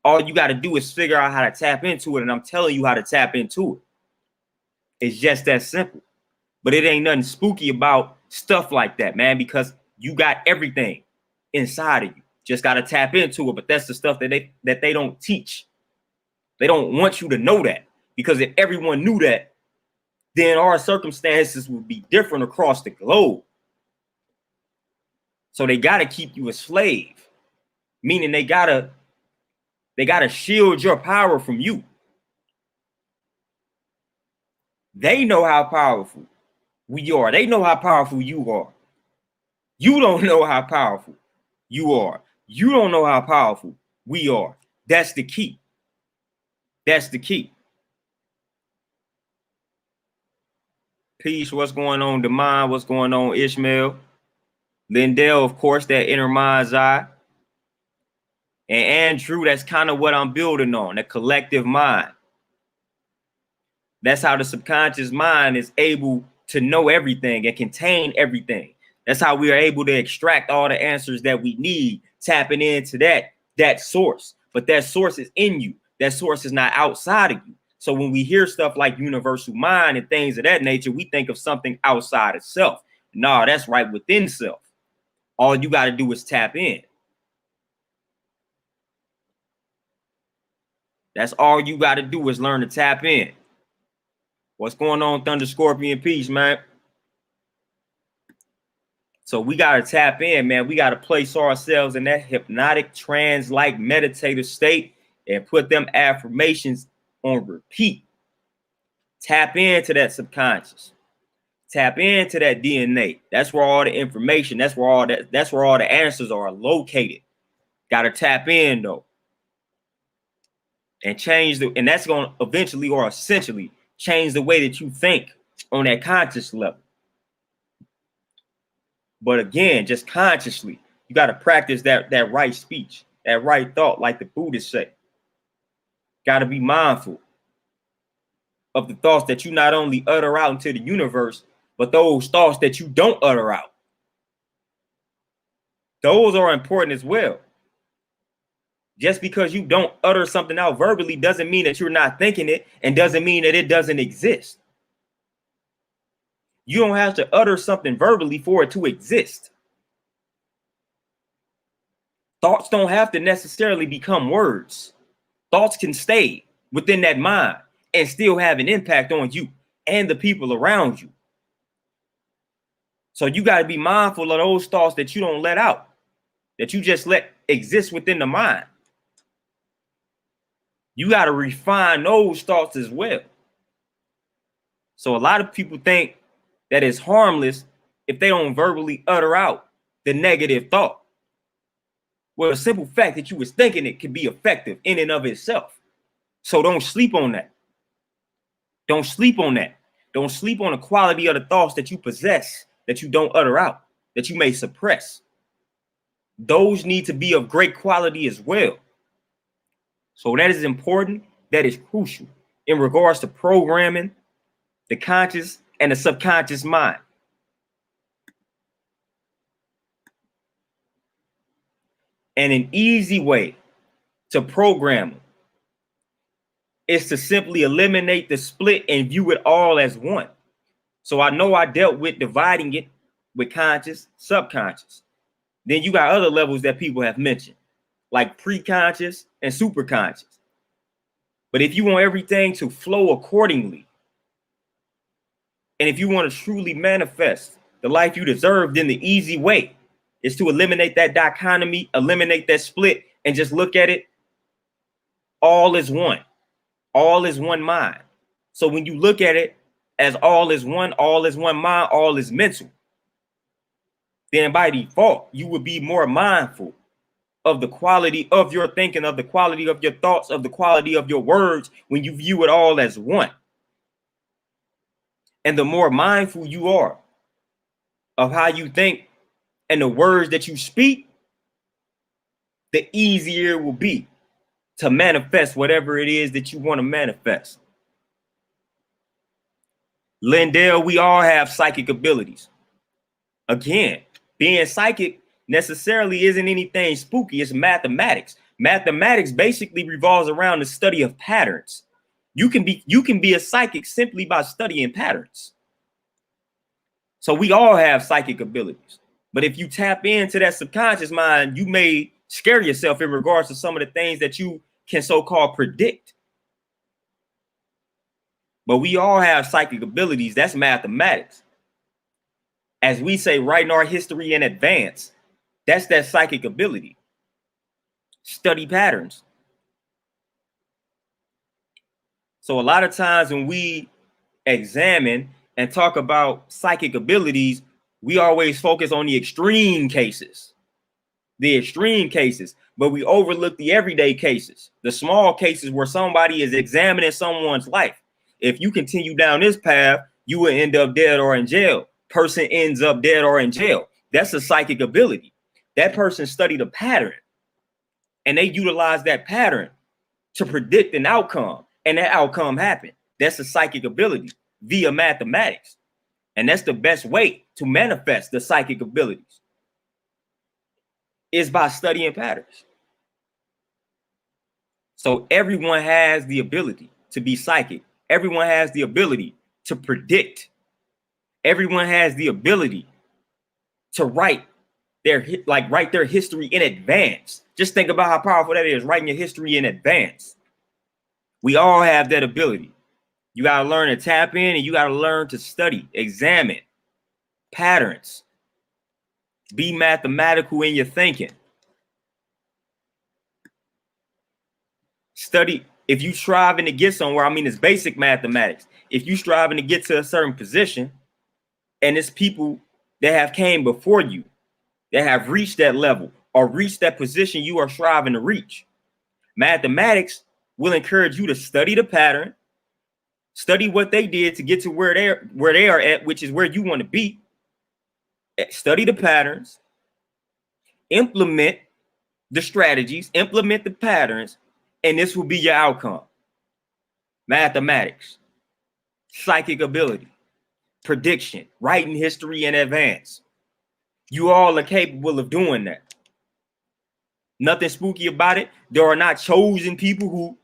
All you got to do is figure out how to tap into it, and I'm telling you how to tap into it. It's just that simple. But it ain't nothing spooky about stuff like that, man, because you got everything inside of you. Just got to tap into it. But that's the stuff that they don't teach. They don't want you to know that, because if everyone knew that, then our circumstances would be different across the globe. So they got to keep you a slave. meaning they gotta shield your power from you. They know how powerful we are. They know how powerful you are. You don't know how powerful you are. You don't know how powerful we are. That's the key. That's the key. Peace, what's going on, Demond? What's going on, Ishmael? Lindell, of course, that inner mind's eye. And Andrew, that's kind of what I'm building on, the collective mind. That's how the subconscious mind is able to know everything and contain everything. That's how we are able to extract all the answers that we need, tapping into that source. But that source is in you. That source is not outside of you. So when we hear stuff like universal mind and things of that nature, we think of something outside of self. No, that's right within self. All you got to do is tap in. That's all you got to do is learn to tap in. What's going on, Thunder Scorpion? Peace, man. So we got to tap in, man. We got to place ourselves in that hypnotic, trance-like meditative state and put them affirmations on repeat. Tap into that subconscious. Tap into that DNA. That's where all the information, that's where all the answers are located. Got to tap in though. And and that's going to eventually or essentially change the way that you think on that conscious level. But again, just consciously, you got to practice that right speech, that right thought, like the Buddhists say. Got to be mindful of the thoughts that you not only utter out into the universe, but those thoughts that you don't utter out. Those are important as well. Just because you don't utter something out verbally doesn't mean that you're not thinking it, and doesn't mean that it doesn't exist. You don't have to utter something verbally for it to exist. Thoughts don't have to necessarily become words. Thoughts can stay within that mind and still have an impact on you and the people around you. So you got to be mindful of those thoughts that you don't let out, that you just let exist within the mind. You got to refine those thoughts as well. So a lot of people think that it's harmless if they don't verbally utter out the negative thought. Well, the simple fact that you was thinking it can be effective in and of itself. So don't sleep on that. Don't sleep on that. Don't sleep on the quality of the thoughts that you possess, that you don't utter out, that you may suppress. Those need to be of great quality as well. So that is important. That is crucial in regards to programming the conscious and the subconscious mind. And an easy way to program them is to simply eliminate the split and view it all as one. So I know I dealt with dividing it with conscious, subconscious. Then you got other levels that people have mentioned, like pre-conscious and superconscious. But if you want everything to flow accordingly, and if you want to truly manifest the life you deserve, then the easy way is to eliminate that dichotomy, eliminate that split, and just look at it all as one. All is one mind. So when you look at it as all is one mind, all is mental, then by default, you would be more mindful of the quality of your thinking, of the quality of your thoughts, of the quality of your words when you view it all as one. And the more mindful you are of how you think and the words that you speak, the easier it will be to manifest whatever it is that you want to manifest. Lindell, we all have psychic abilities. Again, being psychic necessarily isn't anything spooky. It's mathematics. Mathematics basically revolves around the study of patterns. You can be a psychic simply by studying patterns. So we all have psychic abilities. But if you tap into that subconscious mind, you may scare yourself in regards to some of the things that you can so-called predict. But we all have psychic abilities. That's mathematics. As we say, writing our history in advance, that's that psychic ability. Study patterns. So a lot of times when we examine and talk about psychic abilities, we always focus on the extreme cases. But we overlook the everyday cases, the small cases where somebody is examining someone's life. If you continue down this path, you will end up dead or in jail. Person ends up dead or in jail. That's a psychic ability. That person studied a pattern and they utilized that pattern to predict an outcome, and that outcome happened. That's a psychic ability via mathematics. And that's the best way to manifest the psychic abilities, is by studying patterns. So everyone has the ability to be psychic. Everyone has the ability to predict. Everyone has the ability to write their history in advance. Just think about how powerful that is, writing your history in advance. We all have that ability. You got to learn to tap in, and you got to learn to study, examine patterns. Be mathematical in your thinking. Study. If you striving to get somewhere, I mean, it's basic mathematics. If you striving to get to a certain position, and it's people that have came before you, that have reached that level or reached that position you are striving to reach, mathematics will encourage you to study the pattern, study what they did to get to where they are at, which is where you want to be. Study the patterns, implement the strategies, implement the patterns, and this will be your outcome. Mathematics, psychic ability, prediction, writing history in advance. You all are capable of doing that. Nothing spooky about it. There are not chosen people who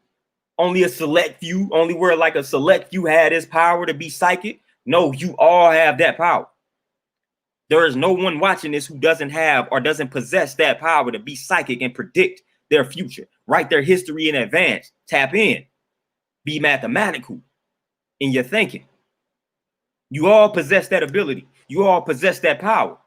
only a select few, only where like a select few had this power to be psychic. No, you all have that power. There is no one watching this who doesn't have or doesn't possess that power to be psychic and predict their future, write their history in advance, tap in, be mathematical in your thinking. You all possess that ability. You all possess that power.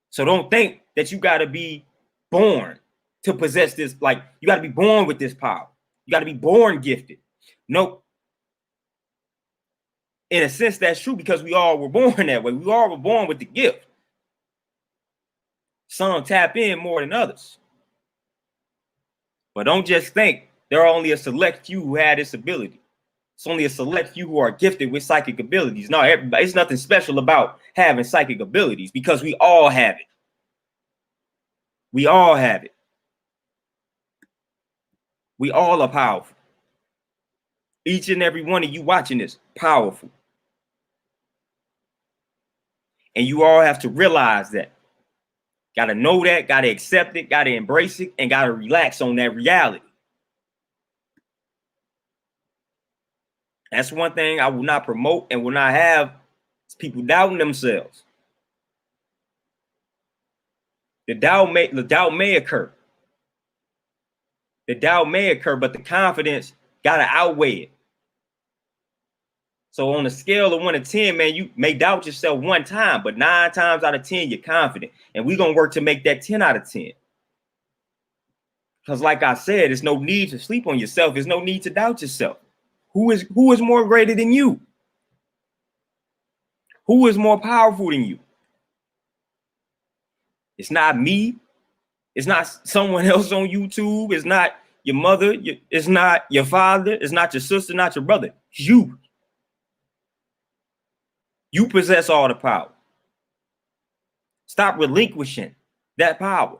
So don't think that you got to be born to possess this. Like, you got to be born with this power. You got to be born gifted. Nope. In a sense, that's true, because we all were born that way. We all were born with the gift. Some tap in more than others. But don't just think there are only a select few who had this ability. It's only a select few who are gifted with psychic abilities. No, everybody, it's nothing special about having psychic abilities, because we all have it. We all have it. We all are powerful. Each and every one of you watching this, powerful. And you all have to realize that. Got to know that, got to accept it, got to embrace it, and got to relax on that reality. That's one thing I will not promote and will not have, is people doubting themselves. The doubt may occur. The doubt may occur, but the confidence got to outweigh it. So on a scale of 1 to 10, man, you may doubt yourself one time, but 9 times out of 10, you're confident. And we're going to work to make that 10 out of 10. Because like I said, there's no need to sleep on yourself. There's no need to doubt yourself. Who is more greater than you? Who is more powerful than you? It's not me. It's not someone else on YouTube. It's not your mother. It's not your father. It's not your sister, not your brother. It's you. You possess all the power. Stop relinquishing that power.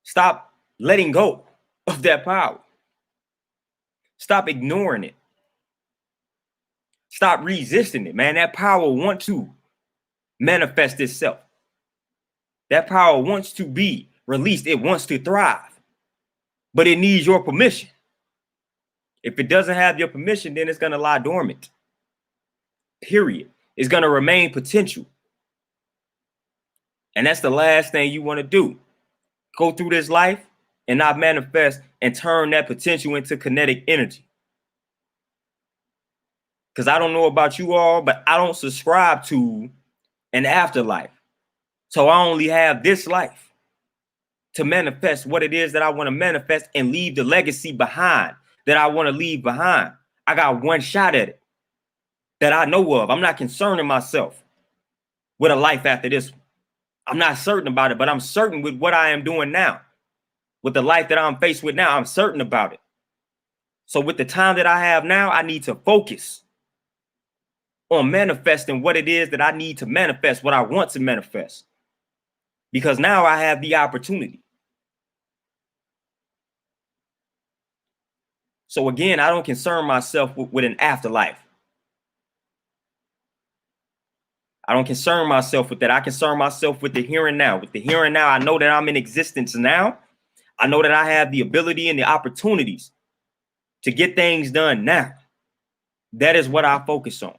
Stop letting go of that power. Stop ignoring it. Stop resisting it, man. That power wants to manifest itself. That power wants to be released. It wants to thrive, but it needs your permission. If it doesn't have your permission, then it's going to lie dormant. Period. It's going to remain potential. And that's the last thing you want to do. Go through this life and not manifest and turn that potential into kinetic energy. Because I don't know about you all, but I don't subscribe to an afterlife. So I only have this life. to manifest what it is that I want to manifest and leave the legacy behind that I want to leave behind. I got one shot at it that I know of. I'm not concerning myself with a life after this one. I'm not certain about it, but I'm certain with what I am doing now. With the life that I'm faced with now, I'm certain about it. So with the time that I have now, I need to focus on manifesting what it is that I need to manifest, what I want to manifest. Because now I have the opportunity. So again, I don't concern myself with an afterlife. I don't concern myself with that. I concern myself with the here and now. With the here and now, I know that I'm in existence now. I know that I have the ability and the opportunities to get things done now. That is what I focus on.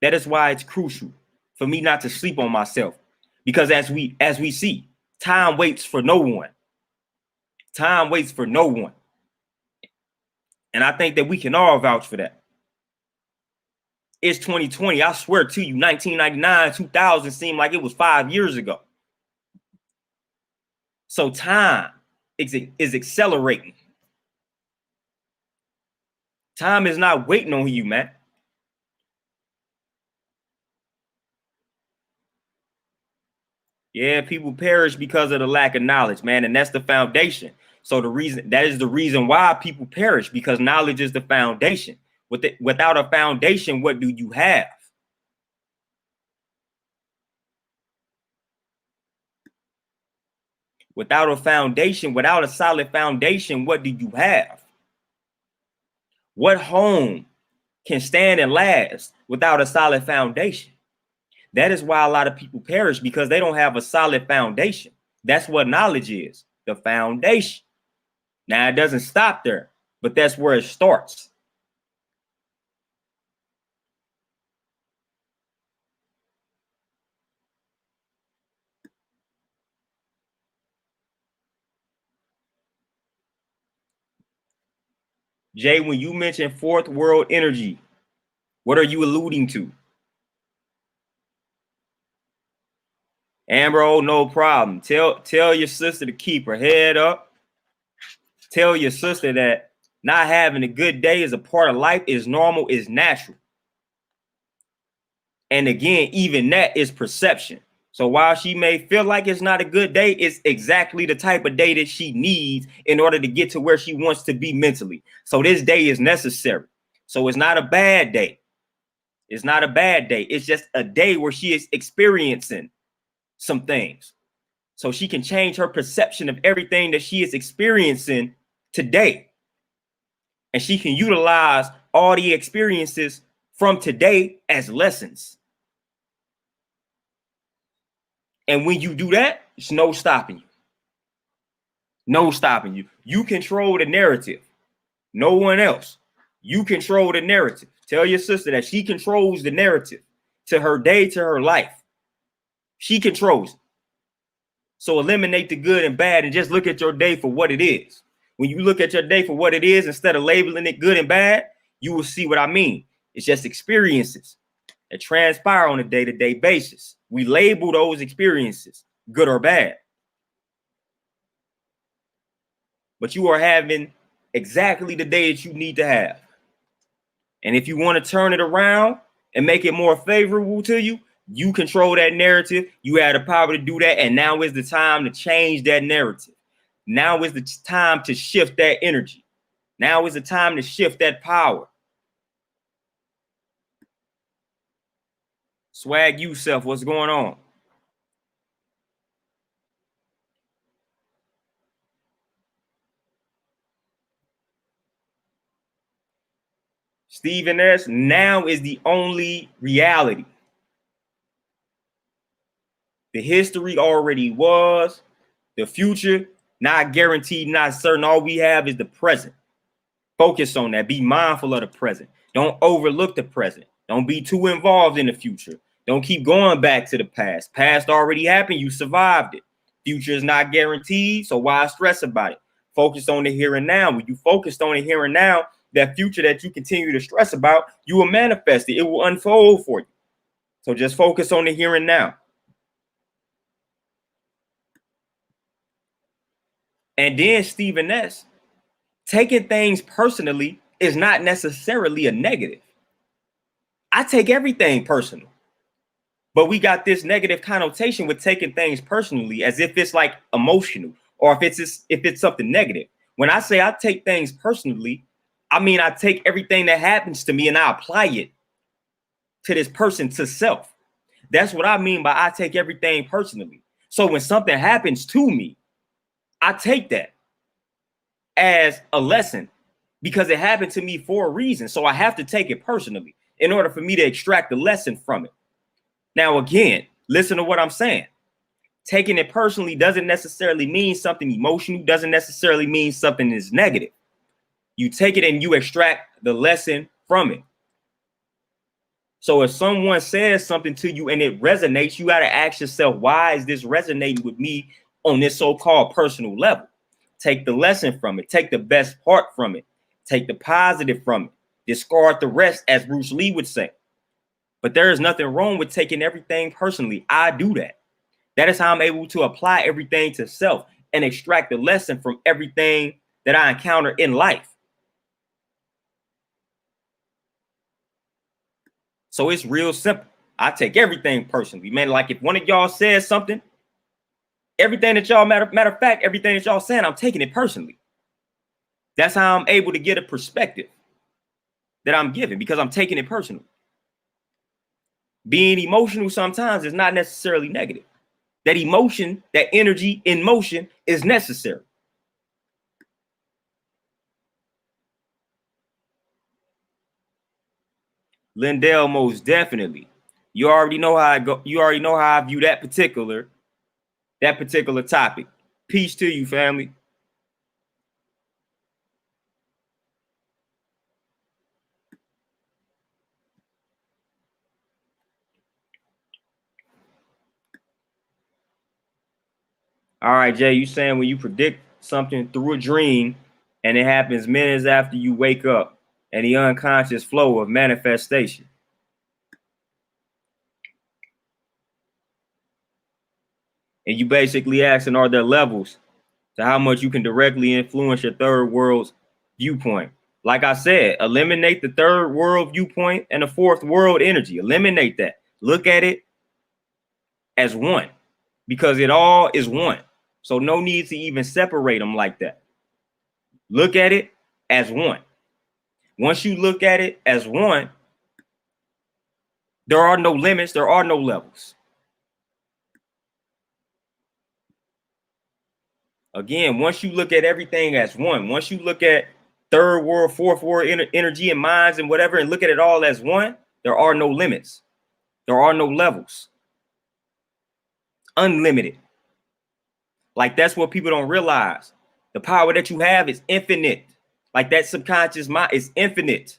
That is why it's crucial for me not to sleep on myself. Because as we see, time waits for no one. Time waits for no one. And I think that we can all vouch for that. It's 2020. I swear to you, 1999, 2000 seemed like it was 5 years ago. So time is accelerating. Time is not waiting on you, man. Yeah, people perish because of the lack of knowledge, man. And that's the foundation. So that is the reason why people perish, because knowledge is the foundation. Without a foundation, what do you have? Without a foundation, without a solid foundation, what do you have? What home can stand and last without a solid foundation? That is why a lot of people perish, because they don't have a solid foundation. That's what knowledge is, the foundation. Now, it doesn't stop there, but that's where it starts. Jay, when you mention fourth world energy, what are you alluding to? Amber, no problem. Tell your sister to keep her head up. Tell your sister that not having a good day is a part of life, is normal, is natural. And again, even that is perception. So while she may feel like it's not a good day, it's exactly the type of day that she needs in order to get to where she wants to be mentally. So this day is necessary. So it's not a bad day. It's not a bad day. It's just a day where she is experiencing some things. So she can change her perception of everything that she is experiencing today. And she can utilize all the experiences from today as lessons. And when you do that, it's no stopping you. No stopping you. You control the narrative. No one else. You control the narrative. Tell your sister that she controls the narrative to her day, to her life. She controls it. So eliminate the good and bad and just look at your day for what it is. When you look at your day for what it is, instead of labeling it good and bad, you will see what I mean. It's just experiences that transpire on a day-to-day basis. We label those experiences good or bad. But you are having exactly the day that you need to have. And if you want to turn it around and make it more favorable to you, you control that narrative. You have the power to do that. And now is the time to change that narrative. Now is the time to shift that energy. Now is the time to shift that power. Swag yourself, what's going on? Stephen S., now is the only reality. The history already was. The future, not guaranteed, not certain. All we have is the present. Focus on that. Be mindful of the present. Don't overlook the present. Don't be too involved in the future. Don't keep going back to the past. Past already happened. You survived it. Future is not guaranteed, so why stress about it? Focus on the here and now. When you focused on the here and now, that future that you continue to stress about, you will manifest it. It will unfold for you. So just focus on the here and now. And then Stephen S., taking things personally is not necessarily a negative. I take everything personal. But we got this negative connotation with taking things personally as if it's like emotional or if it's something negative. When I say I take things personally, I mean I take everything that happens to me and I apply it to this person, to self. That's what I mean by I take everything personally. So when something happens to me, I take that as a lesson because it happened to me for a reason. So I have to take it personally in order for me to extract the lesson from it. Now, again, listen to what I'm saying. Taking it personally doesn't necessarily mean something emotional, doesn't necessarily mean something is negative. You take it and you extract the lesson from it. So if someone says something to you and it resonates, you got to ask yourself, why is this resonating with me on this so-called personal level? Take the lesson from it. Take the best part from it. Take the positive from it. Discard the rest, as Bruce Lee would say. But there is nothing wrong with taking everything personally. I do that. That is how I'm able to apply everything to self and extract the lesson from everything that I encounter in life. So it's real simple. I take everything personally, man. Like if one of y'all says something, everything that y'all matter of fact, everything that y'all saying, I'm taking it personally. That's how I'm able to get a perspective that I'm giving because I'm taking it personally. Being emotional sometimes is not necessarily negative. That emotion, that energy in motion is necessary. Lindell, most definitely. You already know how I go. You already know how I view that particular topic. Peace to you, family. All right, Jay, you saying when you predict something through a dream and it happens minutes after you wake up and the unconscious flow of manifestation. And you basically asking, are there levels to how much you can directly influence your third world's viewpoint? Like I said, eliminate the third world viewpoint and the fourth world energy. Eliminate that. Look at it as one because it all is one. So no need to even separate them like that. Look at it as one. Once you look at it as one, there are no limits, there are no levels. Again, once you look at everything as one, once you look at third world, fourth world energy and minds and whatever, and look at it all as one, there are no limits. There are no levels. Unlimited. Like that's what people don't realize. The power that you have is infinite. Like that subconscious mind is infinite,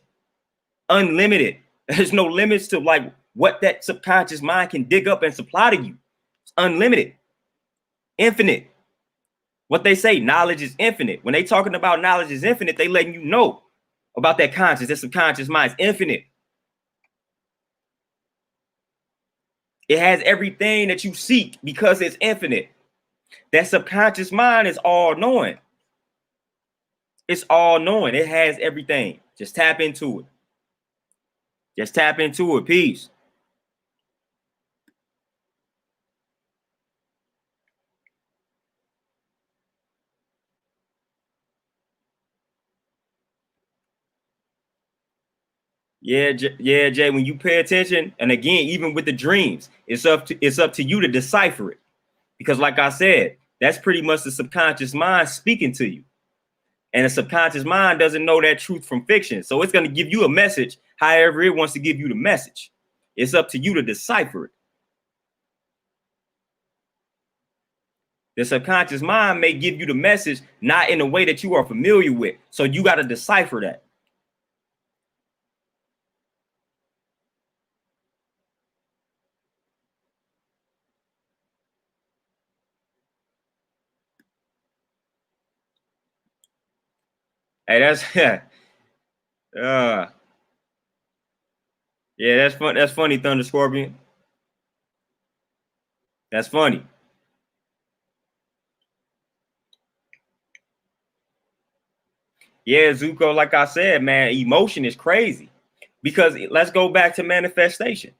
unlimited. There's no limits to like what that subconscious mind can dig up and supply to you. It's unlimited, infinite. What they say, knowledge is infinite. When they talking about knowledge is infinite, they letting you know about that conscious, that subconscious mind is infinite. It has everything that you seek because it's infinite. That subconscious mind is all knowing. It's all knowing. It has everything. Just tap into it. Just tap into it. Peace. Yeah, yeah, Jay. When you pay attention, and again, even with the dreams, it's up to you to decipher it, because, like I said, that's pretty much the subconscious mind speaking to you, and the subconscious mind doesn't know that truth from fiction, so it's going to give you a message however it wants to give you the message. It's up to you to decipher it. The subconscious mind may give you the message not in a way that you are familiar with, so you got to decipher that. Hey, that's yeah, that's fun. That's funny, Thunder Scorpion. That's funny. Yeah, Zuko, like I said, man, emotion is crazy. Because let's go back to manifestation.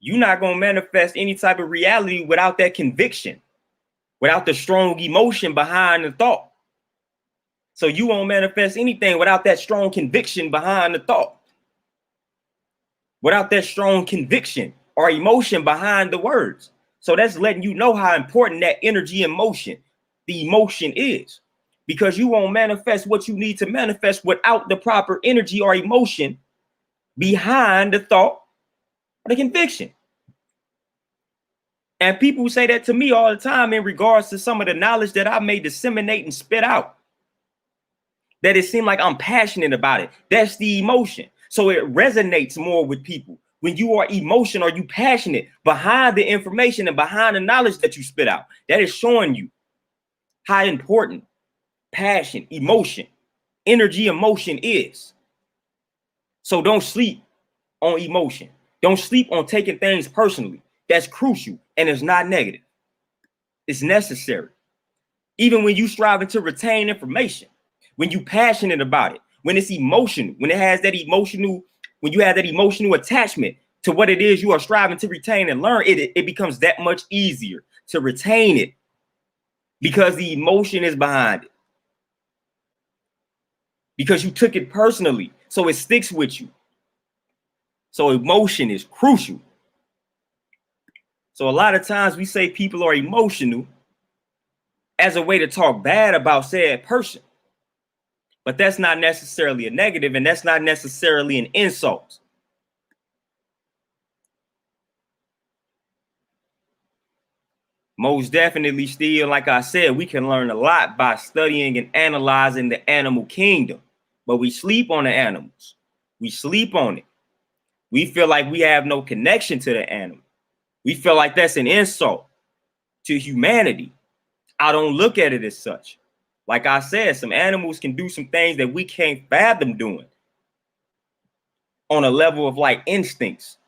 You're not going to manifest any type of reality without that conviction, without the strong emotion behind the thought. So you won't manifest anything without that strong conviction behind the thought, without that strong conviction or emotion behind the words. So that's letting you know how important that energy and motion, the emotion is, because you won't manifest what you need to manifest without the proper energy or emotion behind the thought or the conviction. And people say that to me all the time in regards to some of the knowledge that I may disseminate and spit out, that it seemed like I'm passionate about it. That's the emotion. So it resonates more with people when you are emotional or you passionate behind the information and behind the knowledge that you spit out. That is showing you how important passion, emotion, energy, emotion is. So don't sleep on emotion. Don't sleep on taking things personally. That's crucial and it's not negative. It's necessary. Even when you striving to retain information, when you passionate about it, when it's emotional, when it has that emotional, when you have that emotional attachment to what it is you are striving to retain and learn, it becomes that much easier to retain it because the emotion is behind it. Because you took it personally, so it sticks with you. So emotion is crucial. So a lot of times we say people are emotional as a way to talk bad about said person. But that's not necessarily a negative, and that's not necessarily an insult. Most definitely, still, like I said, we can learn a lot by studying and analyzing the animal kingdom. But we sleep on the animals. We sleep on it. We feel like we have no connection to the animal. We feel like that's an insult to humanity. I don't look at it as such. Like I said, some animals can do some things that we can't fathom doing on a level of like instincts.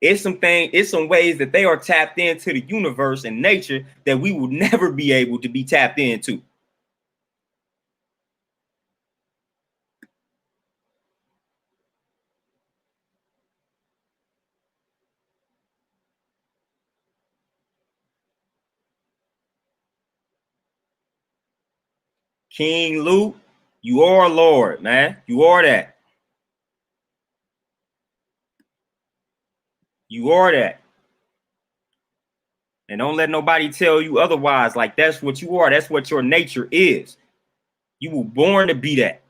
It's some ways that they are tapped into the universe and nature that we will never be able to be tapped into. King Luke, you are Lord, man. You are that. You are that. And don't let nobody tell you otherwise. Like that's what you are. That's what your nature is. You were born to be that.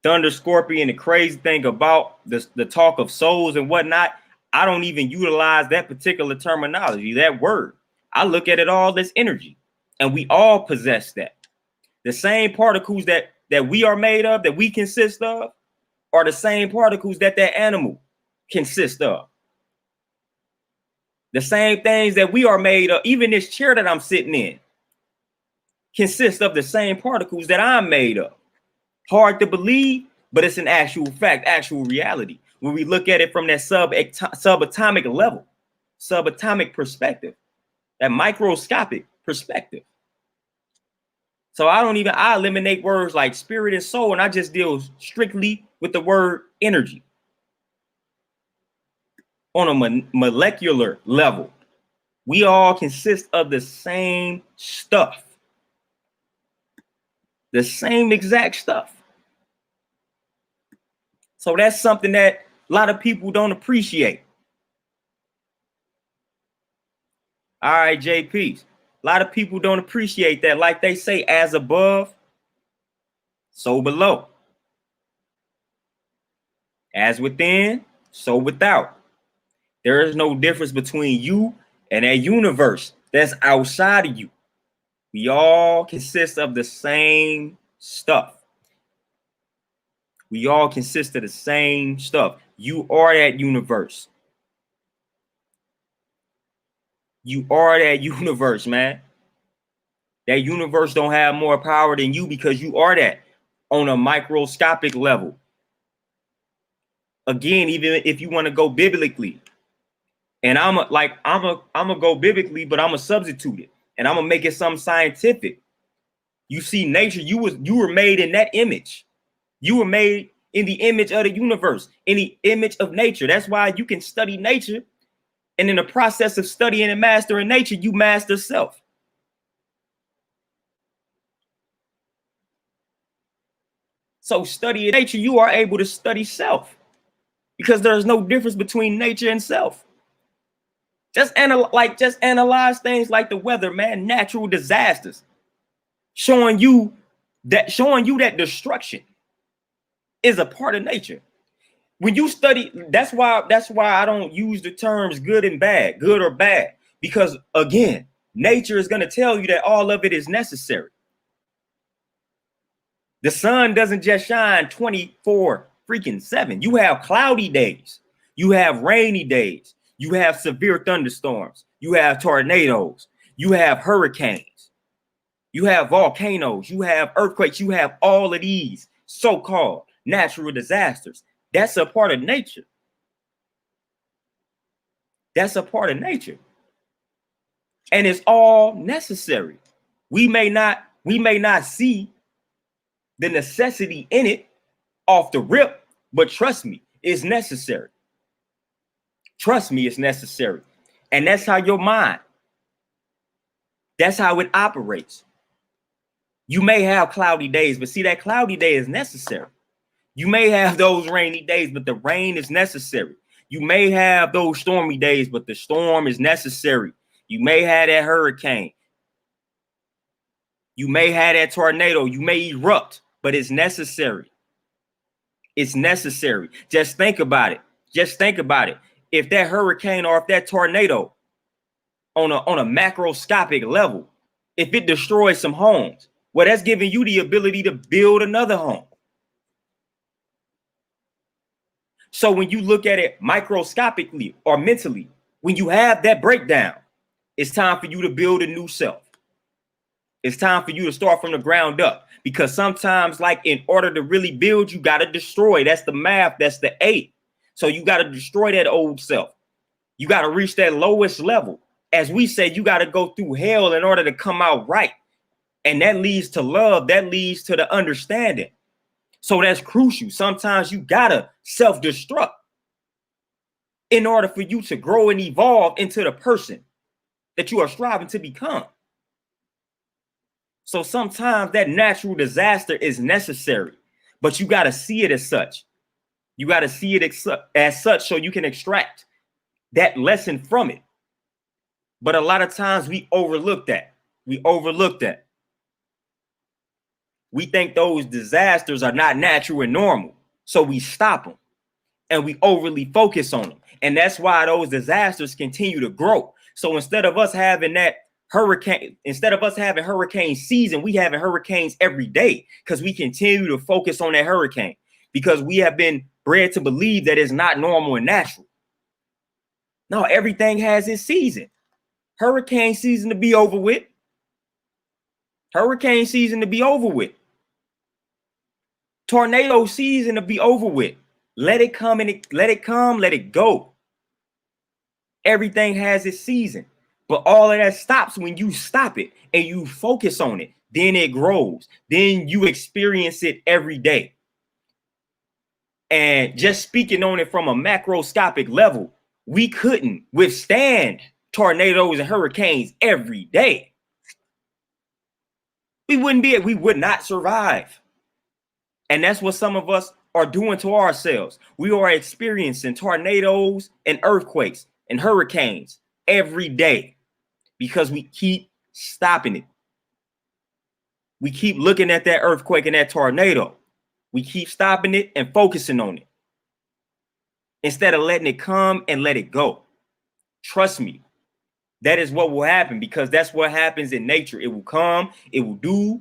Thunder Scorpion, the crazy thing about the talk of souls and whatnot, I don't even utilize that particular terminology, that word. I look at it all as energy. And we all possess that. The same particles that we are made of, that we consist of, are the same particles that animal consists of. The same things that we are made of, even this chair that I'm sitting in, consists of the same particles that I'm made of. Hard to believe, but it's an actual fact, actual reality. When we look at it from that subatomic level, subatomic perspective, that microscopic perspective. So I eliminate words like spirit and soul, and I just deal strictly with the word energy on a molecular level. We all consist of the same stuff, the same exact stuff. So that's something that a lot of people don't appreciate. All right, JPs. A lot of people don't appreciate that. Like they say, as above, so below. As within, so without. There is no difference between you and that universe that's outside of you. We all consist of the same stuff. We all consist of the same stuff. You are that universe. You are that universe, man. That universe don't have more power than you because you are that on a microscopic level. Again, even if you want to go biblically, And I'm gonna go biblically, but I'm gonna substitute it and I'm gonna make it something scientific. You see, nature, you were made in that image. You were made in the image of the universe, in the image of nature. That's why you can study nature. And in the process of studying and mastering nature, you master self. So studying nature, you are able to study self because there's no difference between nature and self. Just analyze things like the weather, man, natural disasters, showing you that destruction is a part of nature. When you study, that's why I don't use the terms good and bad, good or bad, because again, nature is going to tell you that all of it is necessary. The sun doesn't just shine 24/7. You have cloudy days, you have rainy days, you have severe thunderstorms, you have tornadoes, you have hurricanes, you have volcanoes, you have earthquakes, you have all of these so-called natural disasters. That's a part of nature. That's a part of nature. And it's all necessary. We may not see the necessity in it off the rip, but trust me, it's necessary. Trust me, it's necessary. And that's how your mind, that's how it operates. You may have cloudy days, but see, that cloudy day is necessary. You may have those rainy days, but the rain is necessary. You may have those stormy days, but the storm is necessary. You may have that hurricane. You may have that tornado. You may erupt, but it's necessary. It's necessary. Just think about it. Just think about it. If that hurricane or if that tornado on a macroscopic level, if it destroys some homes, well, that's giving you the ability to build another home. So when you look at it microscopically or mentally, when you have that breakdown, it's time for you to build a new self. It's time for you to start from the ground up, because sometimes, like, in order to really build, you got to destroy. That's the math. That's the 8. So you got to destroy that old self. You got to reach that lowest level. As we say, you got to go through hell in order to come out right. And that leads to love. That leads to the understanding. So that's crucial. Sometimes you got to self-destruct in order for you to grow and evolve into the person that you are striving to become. So sometimes that natural disaster is necessary, but you got to see it as such. You got to see it as such so you can extract that lesson from it. But a lot of times we overlook that. We overlook that. We think those disasters are not natural and normal. So we stop them and we overly focus on them. And that's why those disasters continue to grow. So instead of us having that hurricane, instead of us having hurricane season, we having hurricanes every day because we continue to focus on that hurricane, because we have been bred to believe that it's not normal and natural. No, everything has its season. Hurricane season to be over with. Hurricane season to be over with. Tornado season to be over with. Let it come and let it go. Everything has its season. But all of that stops when you stop it and you focus on it. Then it grows. Then you experience it every day. And just speaking on it from a macroscopic level, we couldn't withstand tornadoes and hurricanes every day. We would not survive. And that's what some of us are doing to ourselves. We are experiencing tornadoes and earthquakes and hurricanes every day because we keep stopping it. We keep looking at that earthquake and that tornado. We keep stopping it and focusing on it instead of letting it come and let it go. Trust me, that is what will happen, because that's what happens in nature. It will come, it will do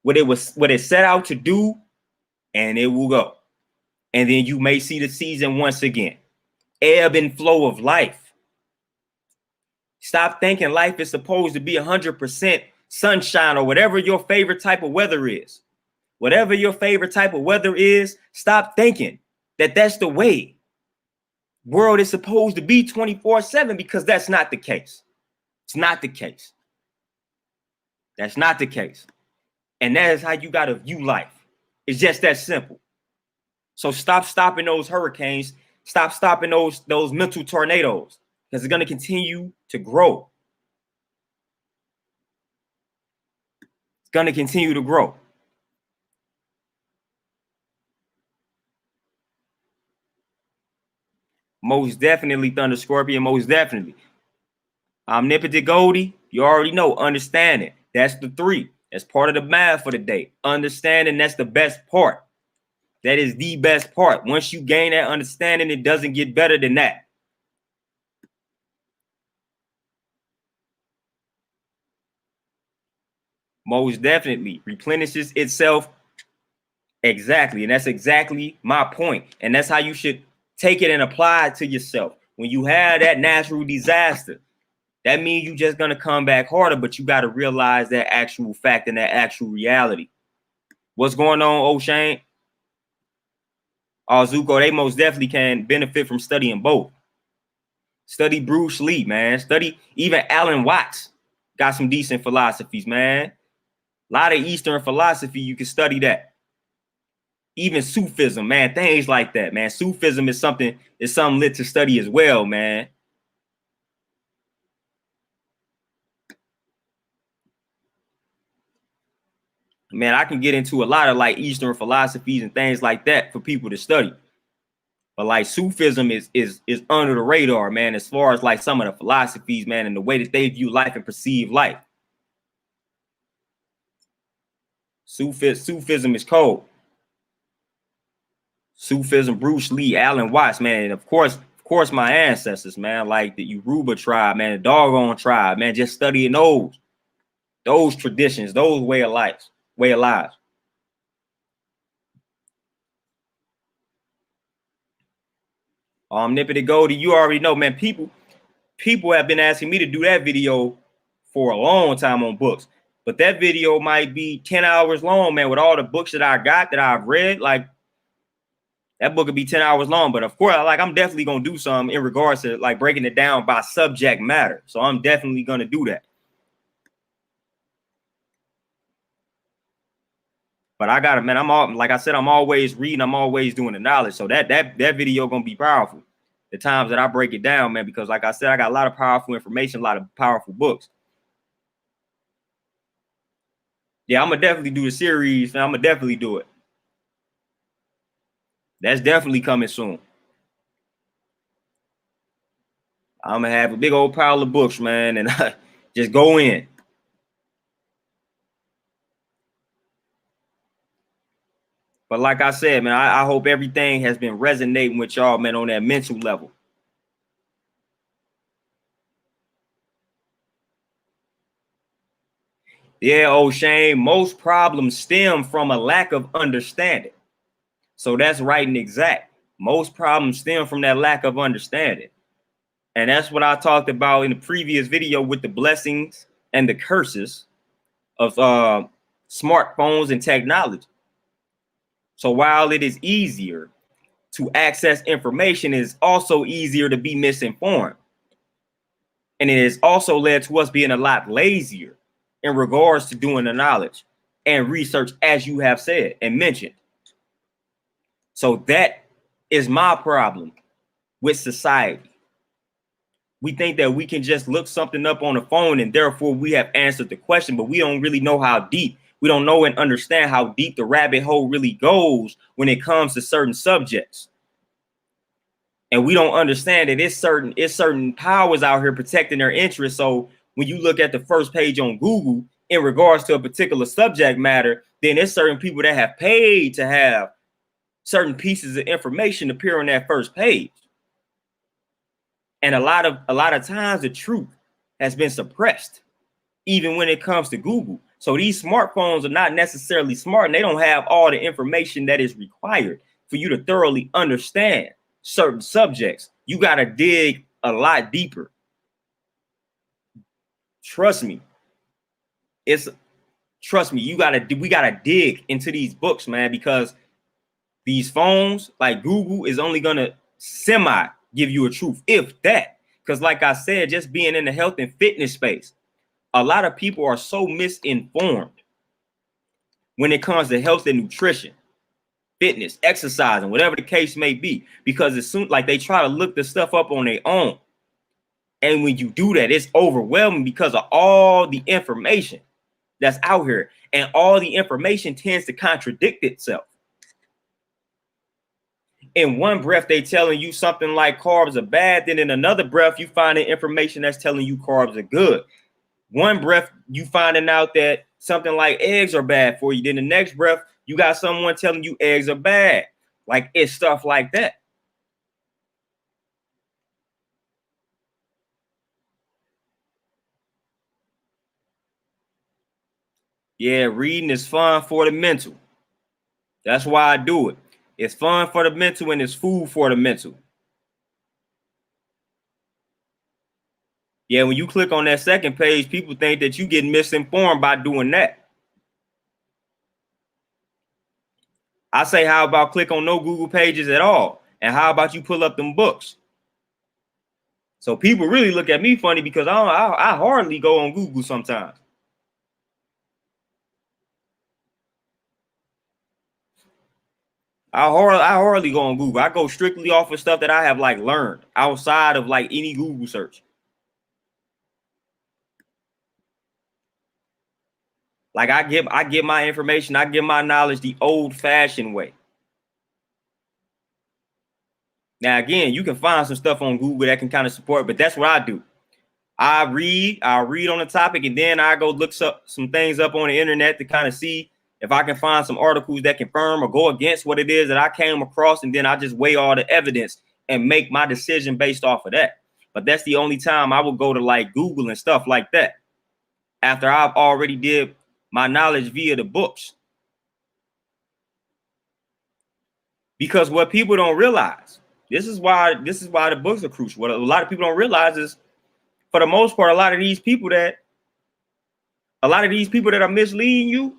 what it set out to do, and it will go. And then you may see the season once again. Ebb and flow of life. Stop thinking life is supposed to be 100% sunshine or whatever your favorite type of weather is. Whatever your favorite type of weather is, stop thinking that that's the way. world is supposed to be 24/7, because that's not the case. It's not the case. That's not the case. And that is how you got to view life. It's just that simple. So stop stopping those hurricanes. Stop stopping those mental tornadoes, because it's going to continue to grow. It's going to continue to grow. Most definitely, Thunder Scorpion. Most definitely. Omnipotent Goldie, you already know. Understanding. That's the 3. That's part of the math for the day. Understanding, that's the best part. That is the best part. Once you gain that understanding, it doesn't get better than that. Most definitely replenishes itself. Exactly. And that's exactly my point. And that's how you should take it and apply it to yourself. When you have that natural disaster, that means you're just going to come back harder, but you got to realize that actual fact and that actual reality. What's going on, O'Shane? Zuko, they most definitely can benefit from studying both. Study Bruce Lee, man. Study even Alan Watts. Got some decent philosophies, man. A lot of Eastern philosophy, you can study that. Even Sufism, man, things like that, man. Sufism is something lit to study as well, man. Man, I can get into a lot of like Eastern philosophies and things like that for people to study. But like Sufism is under the radar, man, as far as like some of the philosophies, man, and the way that they view life and perceive life. Sufism is cold. Sufism, Bruce Lee, Alan Watts, man, and of course my ancestors, man, like the Yoruba tribe, man, the doggone tribe, man, just studying those traditions, those way of lives. Omnipotent Goldie, you already know, man. People have been asking me to do that video for a long time on books, but that video might be 10 hours long, man. With all the books that I got that I've read, like that book would be 10 hours long. But of course, like I'm definitely gonna do some in regards to like breaking it down by subject matter. So I'm definitely gonna do that. But I got it, man. Like I said, I'm always reading. I'm always doing the knowledge. So that video gonna be powerful. The times that I break it down, man, because like I said, I got a lot of powerful information, a lot of powerful books. Yeah, I'm gonna definitely do the series, and I'm gonna definitely do it. That's definitely coming soon. I'm gonna have a big old pile of books, man, and just go in. But like I said, man, I hope everything has been resonating with y'all, man, on that mental level. Yeah, O'Shane, most problems stem from a lack of understanding. So that's right and exact. Most problems stem from that lack of understanding. And that's what I talked about in the previous video with the blessings and the curses of smartphones and technology. So while it is easier to access information, it is also easier to be misinformed. And it has also led to us being a lot lazier in regards to doing the knowledge and research, as you have said and mentioned. So that is my problem with society. We think that we can just look something up on the phone and therefore we have answered the question, but we don't really know how deep. We don't know and understand how deep the rabbit hole really goes when it comes to certain subjects. And we don't understand that it's certain powers out here protecting their interests. So when you look at the first page on Google in regards to a particular subject matter, then there's certain people that have paid to have certain pieces of information appear on that first page. And a lot of times the truth has been suppressed, even when it comes to Google. So these smartphones are not necessarily smart, and they don't have all the information that is required for you to thoroughly understand certain subjects. You got to dig a lot deeper. Trust me. We got to dig into these books, man, because these phones like Google is only going to semi give you a truth, if that. Because like I said, just being in the health and fitness space, a lot of people are so misinformed when it comes to health and nutrition, fitness, exercise, and whatever the case may be, because as soon like they try to look the stuff up on their own. And when you do that, it's overwhelming because of all the information that's out here, and all the information tends to contradict itself. In one breath, they telling you something like carbs are bad. Then in another breath, you find the information that's telling you carbs are good. One breath, you finding out that something like eggs are bad for you. Then the next breath, you got someone telling you eggs are bad. Like, it's stuff like that. Yeah, reading is fun for the mental. That's why I do it. It's fun for the mental and it's food for the mental. Yeah, when you click on that second page, people think that you get misinformed by doing that. I say, how about click on no Google pages at all? And how about you pull up them books? So people really look at me funny because I hardly go on Google sometimes. I hardly go on Google. I go strictly off of stuff that I have like learned outside of like any Google search. Like I get my information, I get my knowledge the old-fashioned way. Now again, you can find some stuff on Google that can kind of support, but that's what I do. I'll read on the topic, and then I go look some things up on the internet to kind of see if I can find some articles that confirm or go against what it is that I came across, and then I just weigh all the evidence and make my decision based off of that. But that's the only time I will go to like Google and stuff like that after I've already did my knowledge via the books. Because what people don't realize, this is why the books are crucial. What a lot of people don't realize is, for the most part, a lot of these people that are misleading you,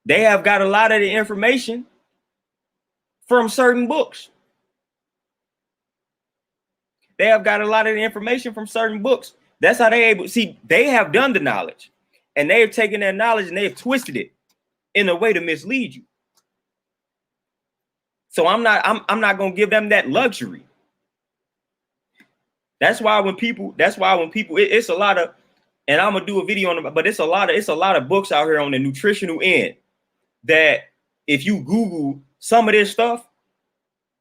they have got a lot of the information from certain books. They have got a lot of the information from certain books. That's how they have done the knowledge, and they have taken that knowledge and they have twisted it in a way to mislead you. So I'm not going to give them that luxury. That's why when people, it's a lot of, and I'm gonna do a video on it, but it's a lot of books out here on the nutritional end that if you Google some of this stuff,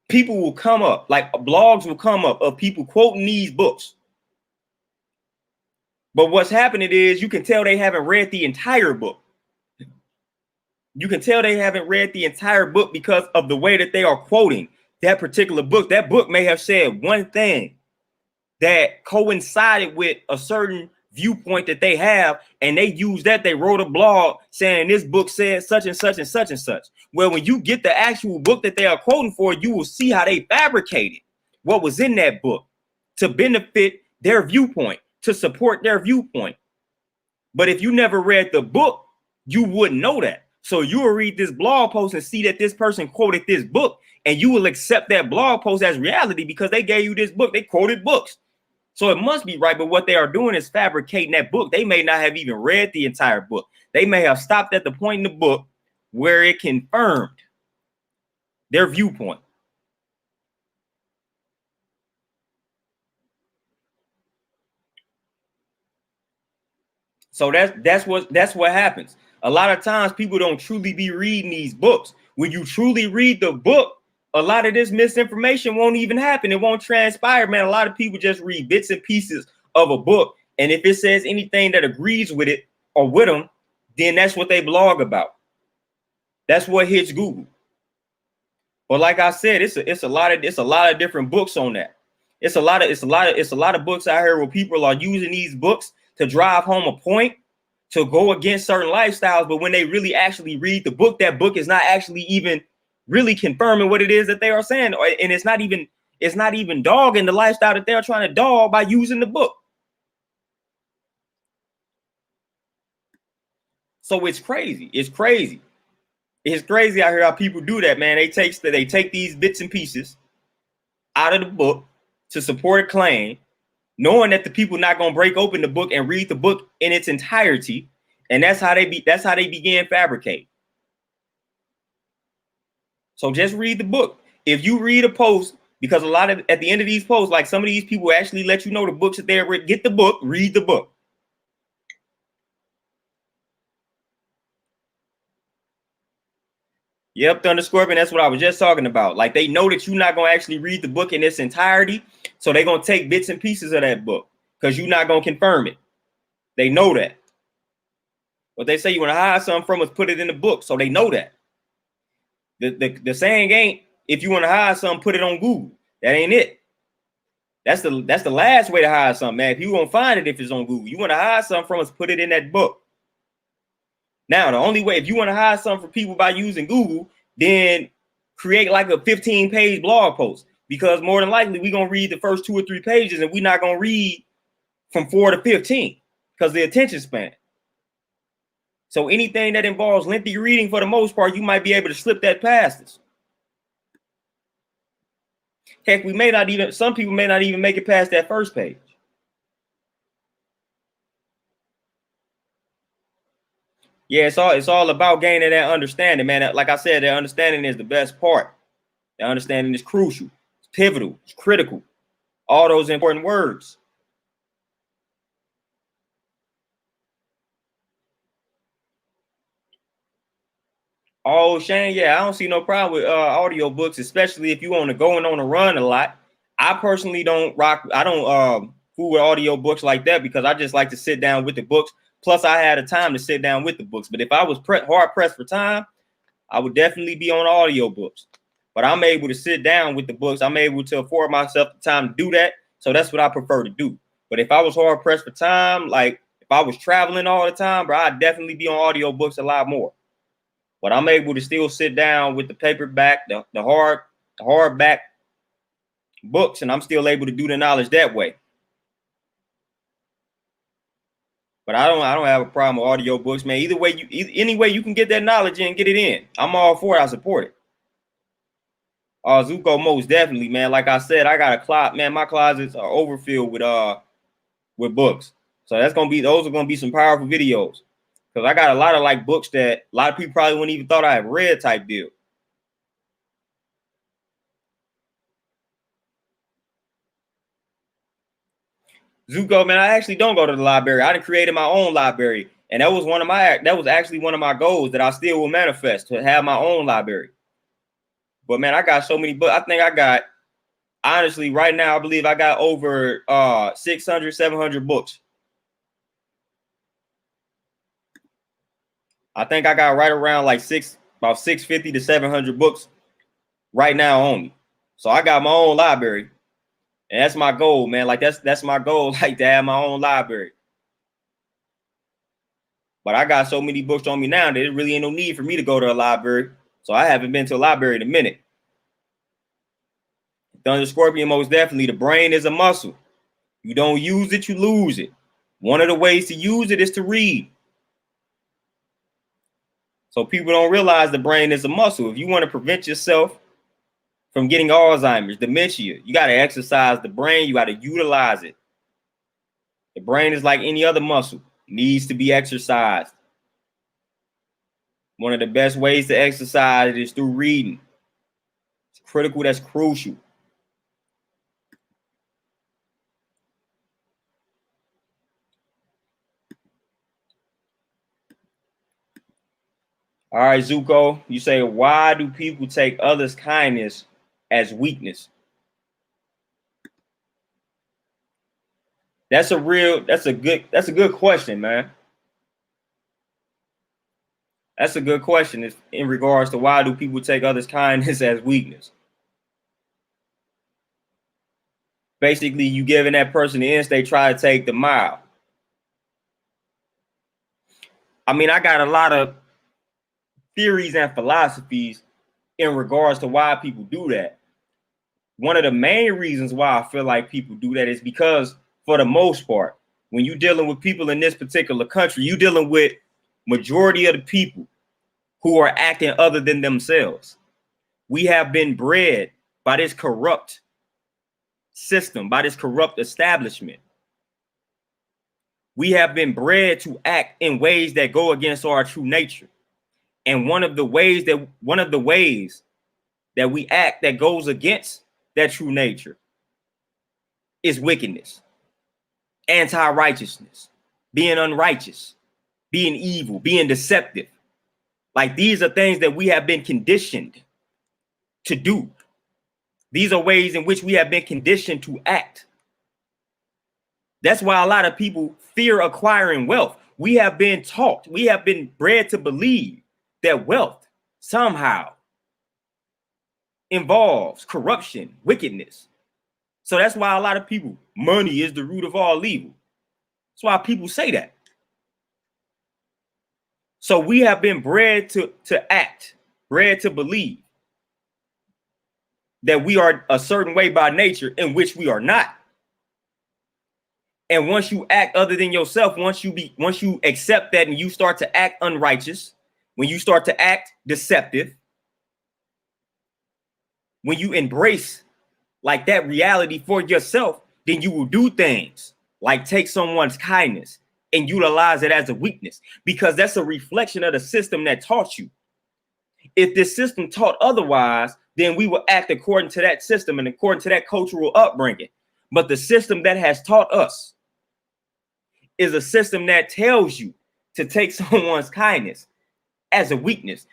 people will come up, like blogs will come up of people quoting these books. But what's happening is you can tell they haven't read the entire book. You can tell they haven't read the entire book because of the way that they are quoting that particular book. That book may have said one thing that coincided with a certain viewpoint that they have, and they use that. They wrote a blog saying this book said such and such and such and such. Well, when you get the actual book that they are quoting for, you will see how they fabricated what was in that book to benefit their viewpoint, to support their viewpoint. But if you never read the book, you wouldn't know that. So you will read this blog post and see that this person quoted this book, and you will accept that blog post as reality because they gave you this book. They quoted books. So it must be right. But what they are doing is fabricating that book. They may not have even read the entire book. They may have stopped at the point in the book where it confirmed their viewpoint. So that's what happens. A lot of times people don't truly be reading these books. When you truly read the book, a lot of this misinformation won't even happen. It won't transpire, man. A lot of people just read bits and pieces of a book, and if it says anything that agrees with it or with them, then that's what they blog about. That's what hits Google. But like I said, it's a lot of different books on that. It's a lot of books out here where people are using these books to drive home a point, to go against certain lifestyles. But when they really actually read the book, that book is not actually even really confirming what it is that they are saying. And it's not even dogging the lifestyle that they're trying to dog by using the book. So it's crazy. It's crazy. It's crazy out here how people do that, man. They take these bits and pieces out of the book to support a claim, knowing that the people not going to break open the book and read the book in its entirety. And that's how they began fabricating. So just read the book. If you read a post, because a lot of at the end of these posts, like some of these people actually let you know the books that they're read. Get the book, read the book. Yep, Thunder Scorpion, that's what I was just talking about. Like they know that you're not going to actually read the book in its entirety. So they're going to take bits and pieces of that book because you're not going to confirm it. They know that. But they say you want to hide something from us, put it in the book. So they know that. The saying ain't, if you want to hide something, put it on Google. That ain't it. That's the last way to hide something, man. If you won't find it if it's on Google, you want to hide something from us, put it in that book. Now, the only way, if you want to hide something from people by using Google, then create like a 15-page blog post, because more than likely we're going to read the first 2 or 3 pages and we're not going to read from 4 to 15 because the attention span. So anything that involves lengthy reading, for the most part, you might be able to slip that past us. Heck, some people may not even make it past that first page. Yeah, it's all about gaining that understanding, man. Like I said, that understanding is the best part. That understanding is crucial, it's pivotal, it's critical. All those important words. Oh, Shane, yeah, I don't see no problem with audio books, especially if you want to go and on a run a lot. I personally don't fool with audio books like that because I just like to sit down with the books. Plus, I had a time to sit down with the books. But if I was hard pressed for time, I would definitely be on audio books. But I'm able to sit down with the books. I'm able to afford myself the time to do that. So that's what I prefer to do. But if I was hard pressed for time, like if I was traveling all the time, bro, I'd definitely be on audio books a lot more. But I'm able to still sit down with the paperback, the hardback books, and I'm still able to do the knowledge that way. But I don't have a problem with audio books, man. Either way, any way you can get that knowledge in, get it in. I'm all for it. I support it. Zuko, most definitely, man. Like I said, I got a closet, man. My closets are overfilled with books. So those are gonna be some powerful videos. Because I got a lot of like books that a lot of people probably wouldn't even thought I have read type deal. Zuko, man, I actually don't go to the library. I done created my own library. And that was actually one of my goals that I still will manifest, to have my own library. But man, I got so many books. I think I got, honestly, right now, I believe I got over 600, 700 books. I think I got right around like about 650 to 700 books right now on me. So I got my own library. And that's my goal, man. Like that's my goal, like to have my own library. But I got so many books on me now that it really ain't no need for me to go to a library. So I haven't been to a library in a minute. Thunder Scorpion, most definitely, the brain is a muscle. You don't use it, you lose it. One of the ways to use it is to read. So people don't realize the brain is a muscle. If you want to prevent yourself from getting Alzheimer's, dementia, you got to exercise the brain. You got to utilize it. The brain is like any other muscle. It needs to be exercised. One of the best ways to exercise it is through reading. It's critical. That's crucial. All right, Zuko, you say, why do people take others' kindness as weakness? That's a good question, man. That's a good question in regards to why do people take others' kindness as weakness. Basically, you giving that person the inch, they try to take the mile. I mean, I got a lot of theories and philosophies in regards to why people do that. One of the main reasons why I feel like people do that is because, for the most part, when you're dealing with people in this particular country, you're dealing with majority of the people who are acting other than themselves. We have been bred by this corrupt system, by this corrupt establishment. We have been bred to act in ways that go against our true nature. And one of the ways that we act that goes against that true nature is wickedness, anti-righteousness, being unrighteous, being evil, being deceptive. Like, these are things that we have been conditioned to do. These are ways in which we have been conditioned to act. That's why a lot of people fear acquiring wealth. We have been taught, we have been bred to believe that wealth somehow involves corruption, wickedness. So that's why a lot of people, money is the root of all evil. That's why people say that. So we have been bred to act, bred to believe that we are a certain way by nature, in which we are not. And once you act other than yourself, once you accept that and you start to act unrighteous, when you start to act deceptive, when you embrace like that reality for yourself, then you will do things like take someone's kindness and utilize it as a weakness, because that's a reflection of the system that taught you. If this system taught otherwise, then we will act according to that system and according to that cultural upbringing. But the system that has taught us is a system that tells you to take someone's kindness as a weakness.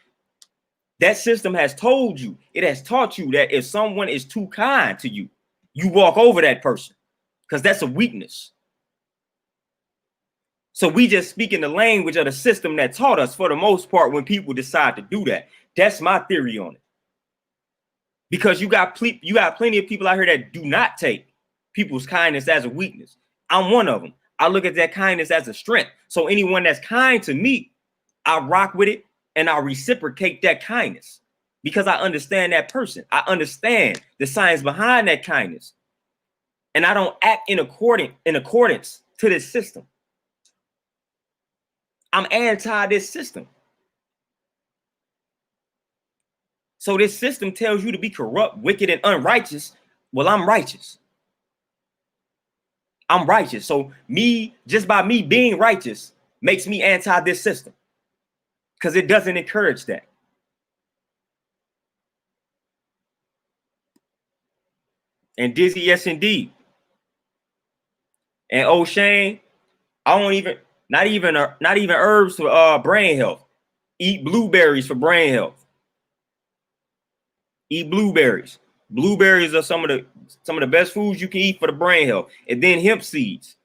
That system has told you, it has taught you that if someone is too kind to you, you walk over that person because that's a weakness. So we just speak in the language of the system that taught us for the most part when people decide to do that. That's my theory on it. Because you got plenty of people out here that do not take people's kindness as a weakness. I'm one of them. I look at that kindness as a strength. So anyone that's kind to me, I rock with it and I reciprocate that kindness because I understand that person. I understand the science behind that kindness. And I don't act in accordance to this system. I'm anti this system. So this system tells you to be corrupt, wicked, and unrighteous. Well, I'm righteous. I'm righteous. So just by me being righteous makes me anti this system because it doesn't encourage that. And Dizzy, yes, indeed. And O'Shane, I don't even, not even herbs for brain health. Eat blueberries for brain health. Eat blueberries. Blueberries are some of the best foods you can eat for the brain health. And then hemp seeds.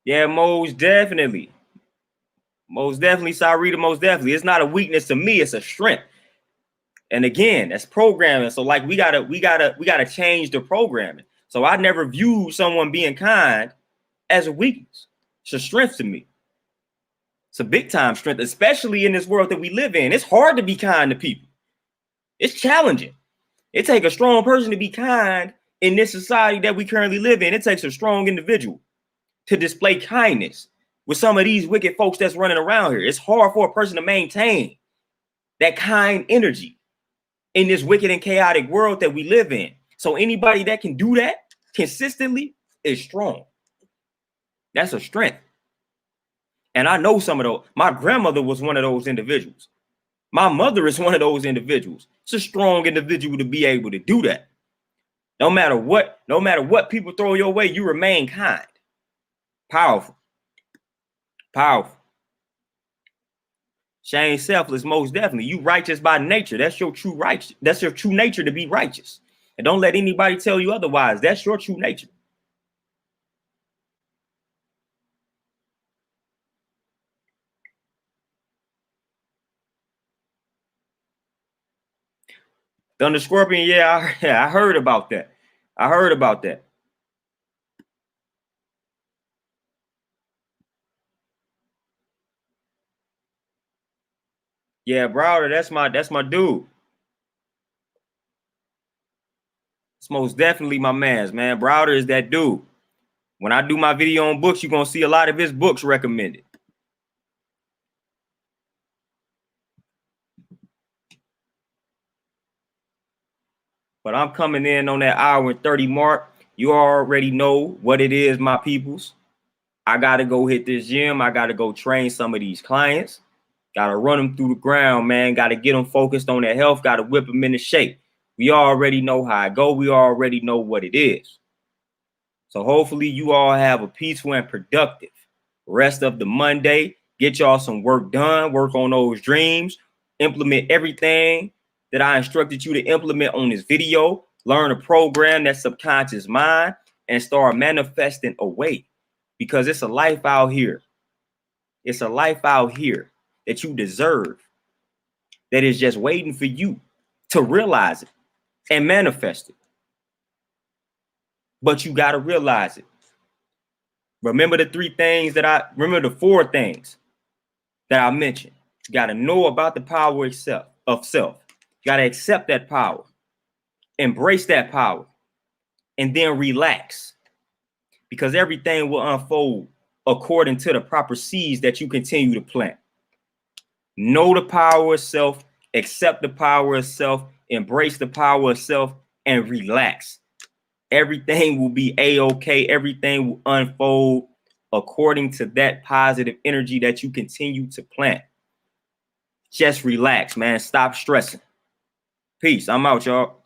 Yeah, most definitely. Most definitely, Sarita, most definitely. It's not a weakness to me, it's a strength. And again, that's programming. So like we gotta change the programming. So I never viewed someone being kind as a weakness. It's a strength to me. It's a big time strength, especially in this world that we live in. It's hard to be kind to people. It's challenging. It takes a strong person to be kind in this society that we currently live in. It takes a strong individual to display kindness with some of these wicked folks that's running around here. It's hard for a person to maintain that kind energy in this wicked and chaotic world that we live in. So anybody that can do that consistently is strong. That's a strength. And I know some of those. My grandmother was one of those individuals. My mother is one of those individuals. It's a strong individual to be able to do that. No matter what people throw your way, you remain kind. Powerful. Powerful. Shane selfless, most definitely. You righteous by nature. That's your true righteous. That's your true nature to be righteous. And don't let anybody tell you otherwise. That's your true nature. Thunder Scorpion, yeah, I heard about that. I heard about that. Yeah, Browder, that's my dude. It's most definitely my man's, man. Browder is that dude. When I do my video on books, you're gonna see a lot of his books recommended. But I'm coming in on that hour and 30 mark. You already know what it is, my peoples. I got to go hit this gym. I got to go train some of these clients. Got to run them through the ground, man. Got to get them focused on their health. Got to whip them into shape. We already know how I go. We already know what it is. So hopefully you all have a peaceful and productive rest of the Monday. Get y'all some work done. Work on those dreams. Implement everything that I instructed you to implement on this video. Learn to program that subconscious mind and start manifesting away, because it's a life out here. It's a life out here that you deserve, that is just waiting for you to realize it and manifest it. But you got to realize it. Remember the the 4 things that I mentioned. You got to know about the power of self. You got to accept that power, embrace that power, and then relax, because everything will unfold according to the proper seeds that you continue to plant. Know the power of self, accept the power of self, embrace the power of self, and relax. Everything will be a-okay. Everything will unfold according to that positive energy that you continue to plant. Just relax, man. Stop stressing. Peace. I'm out, y'all.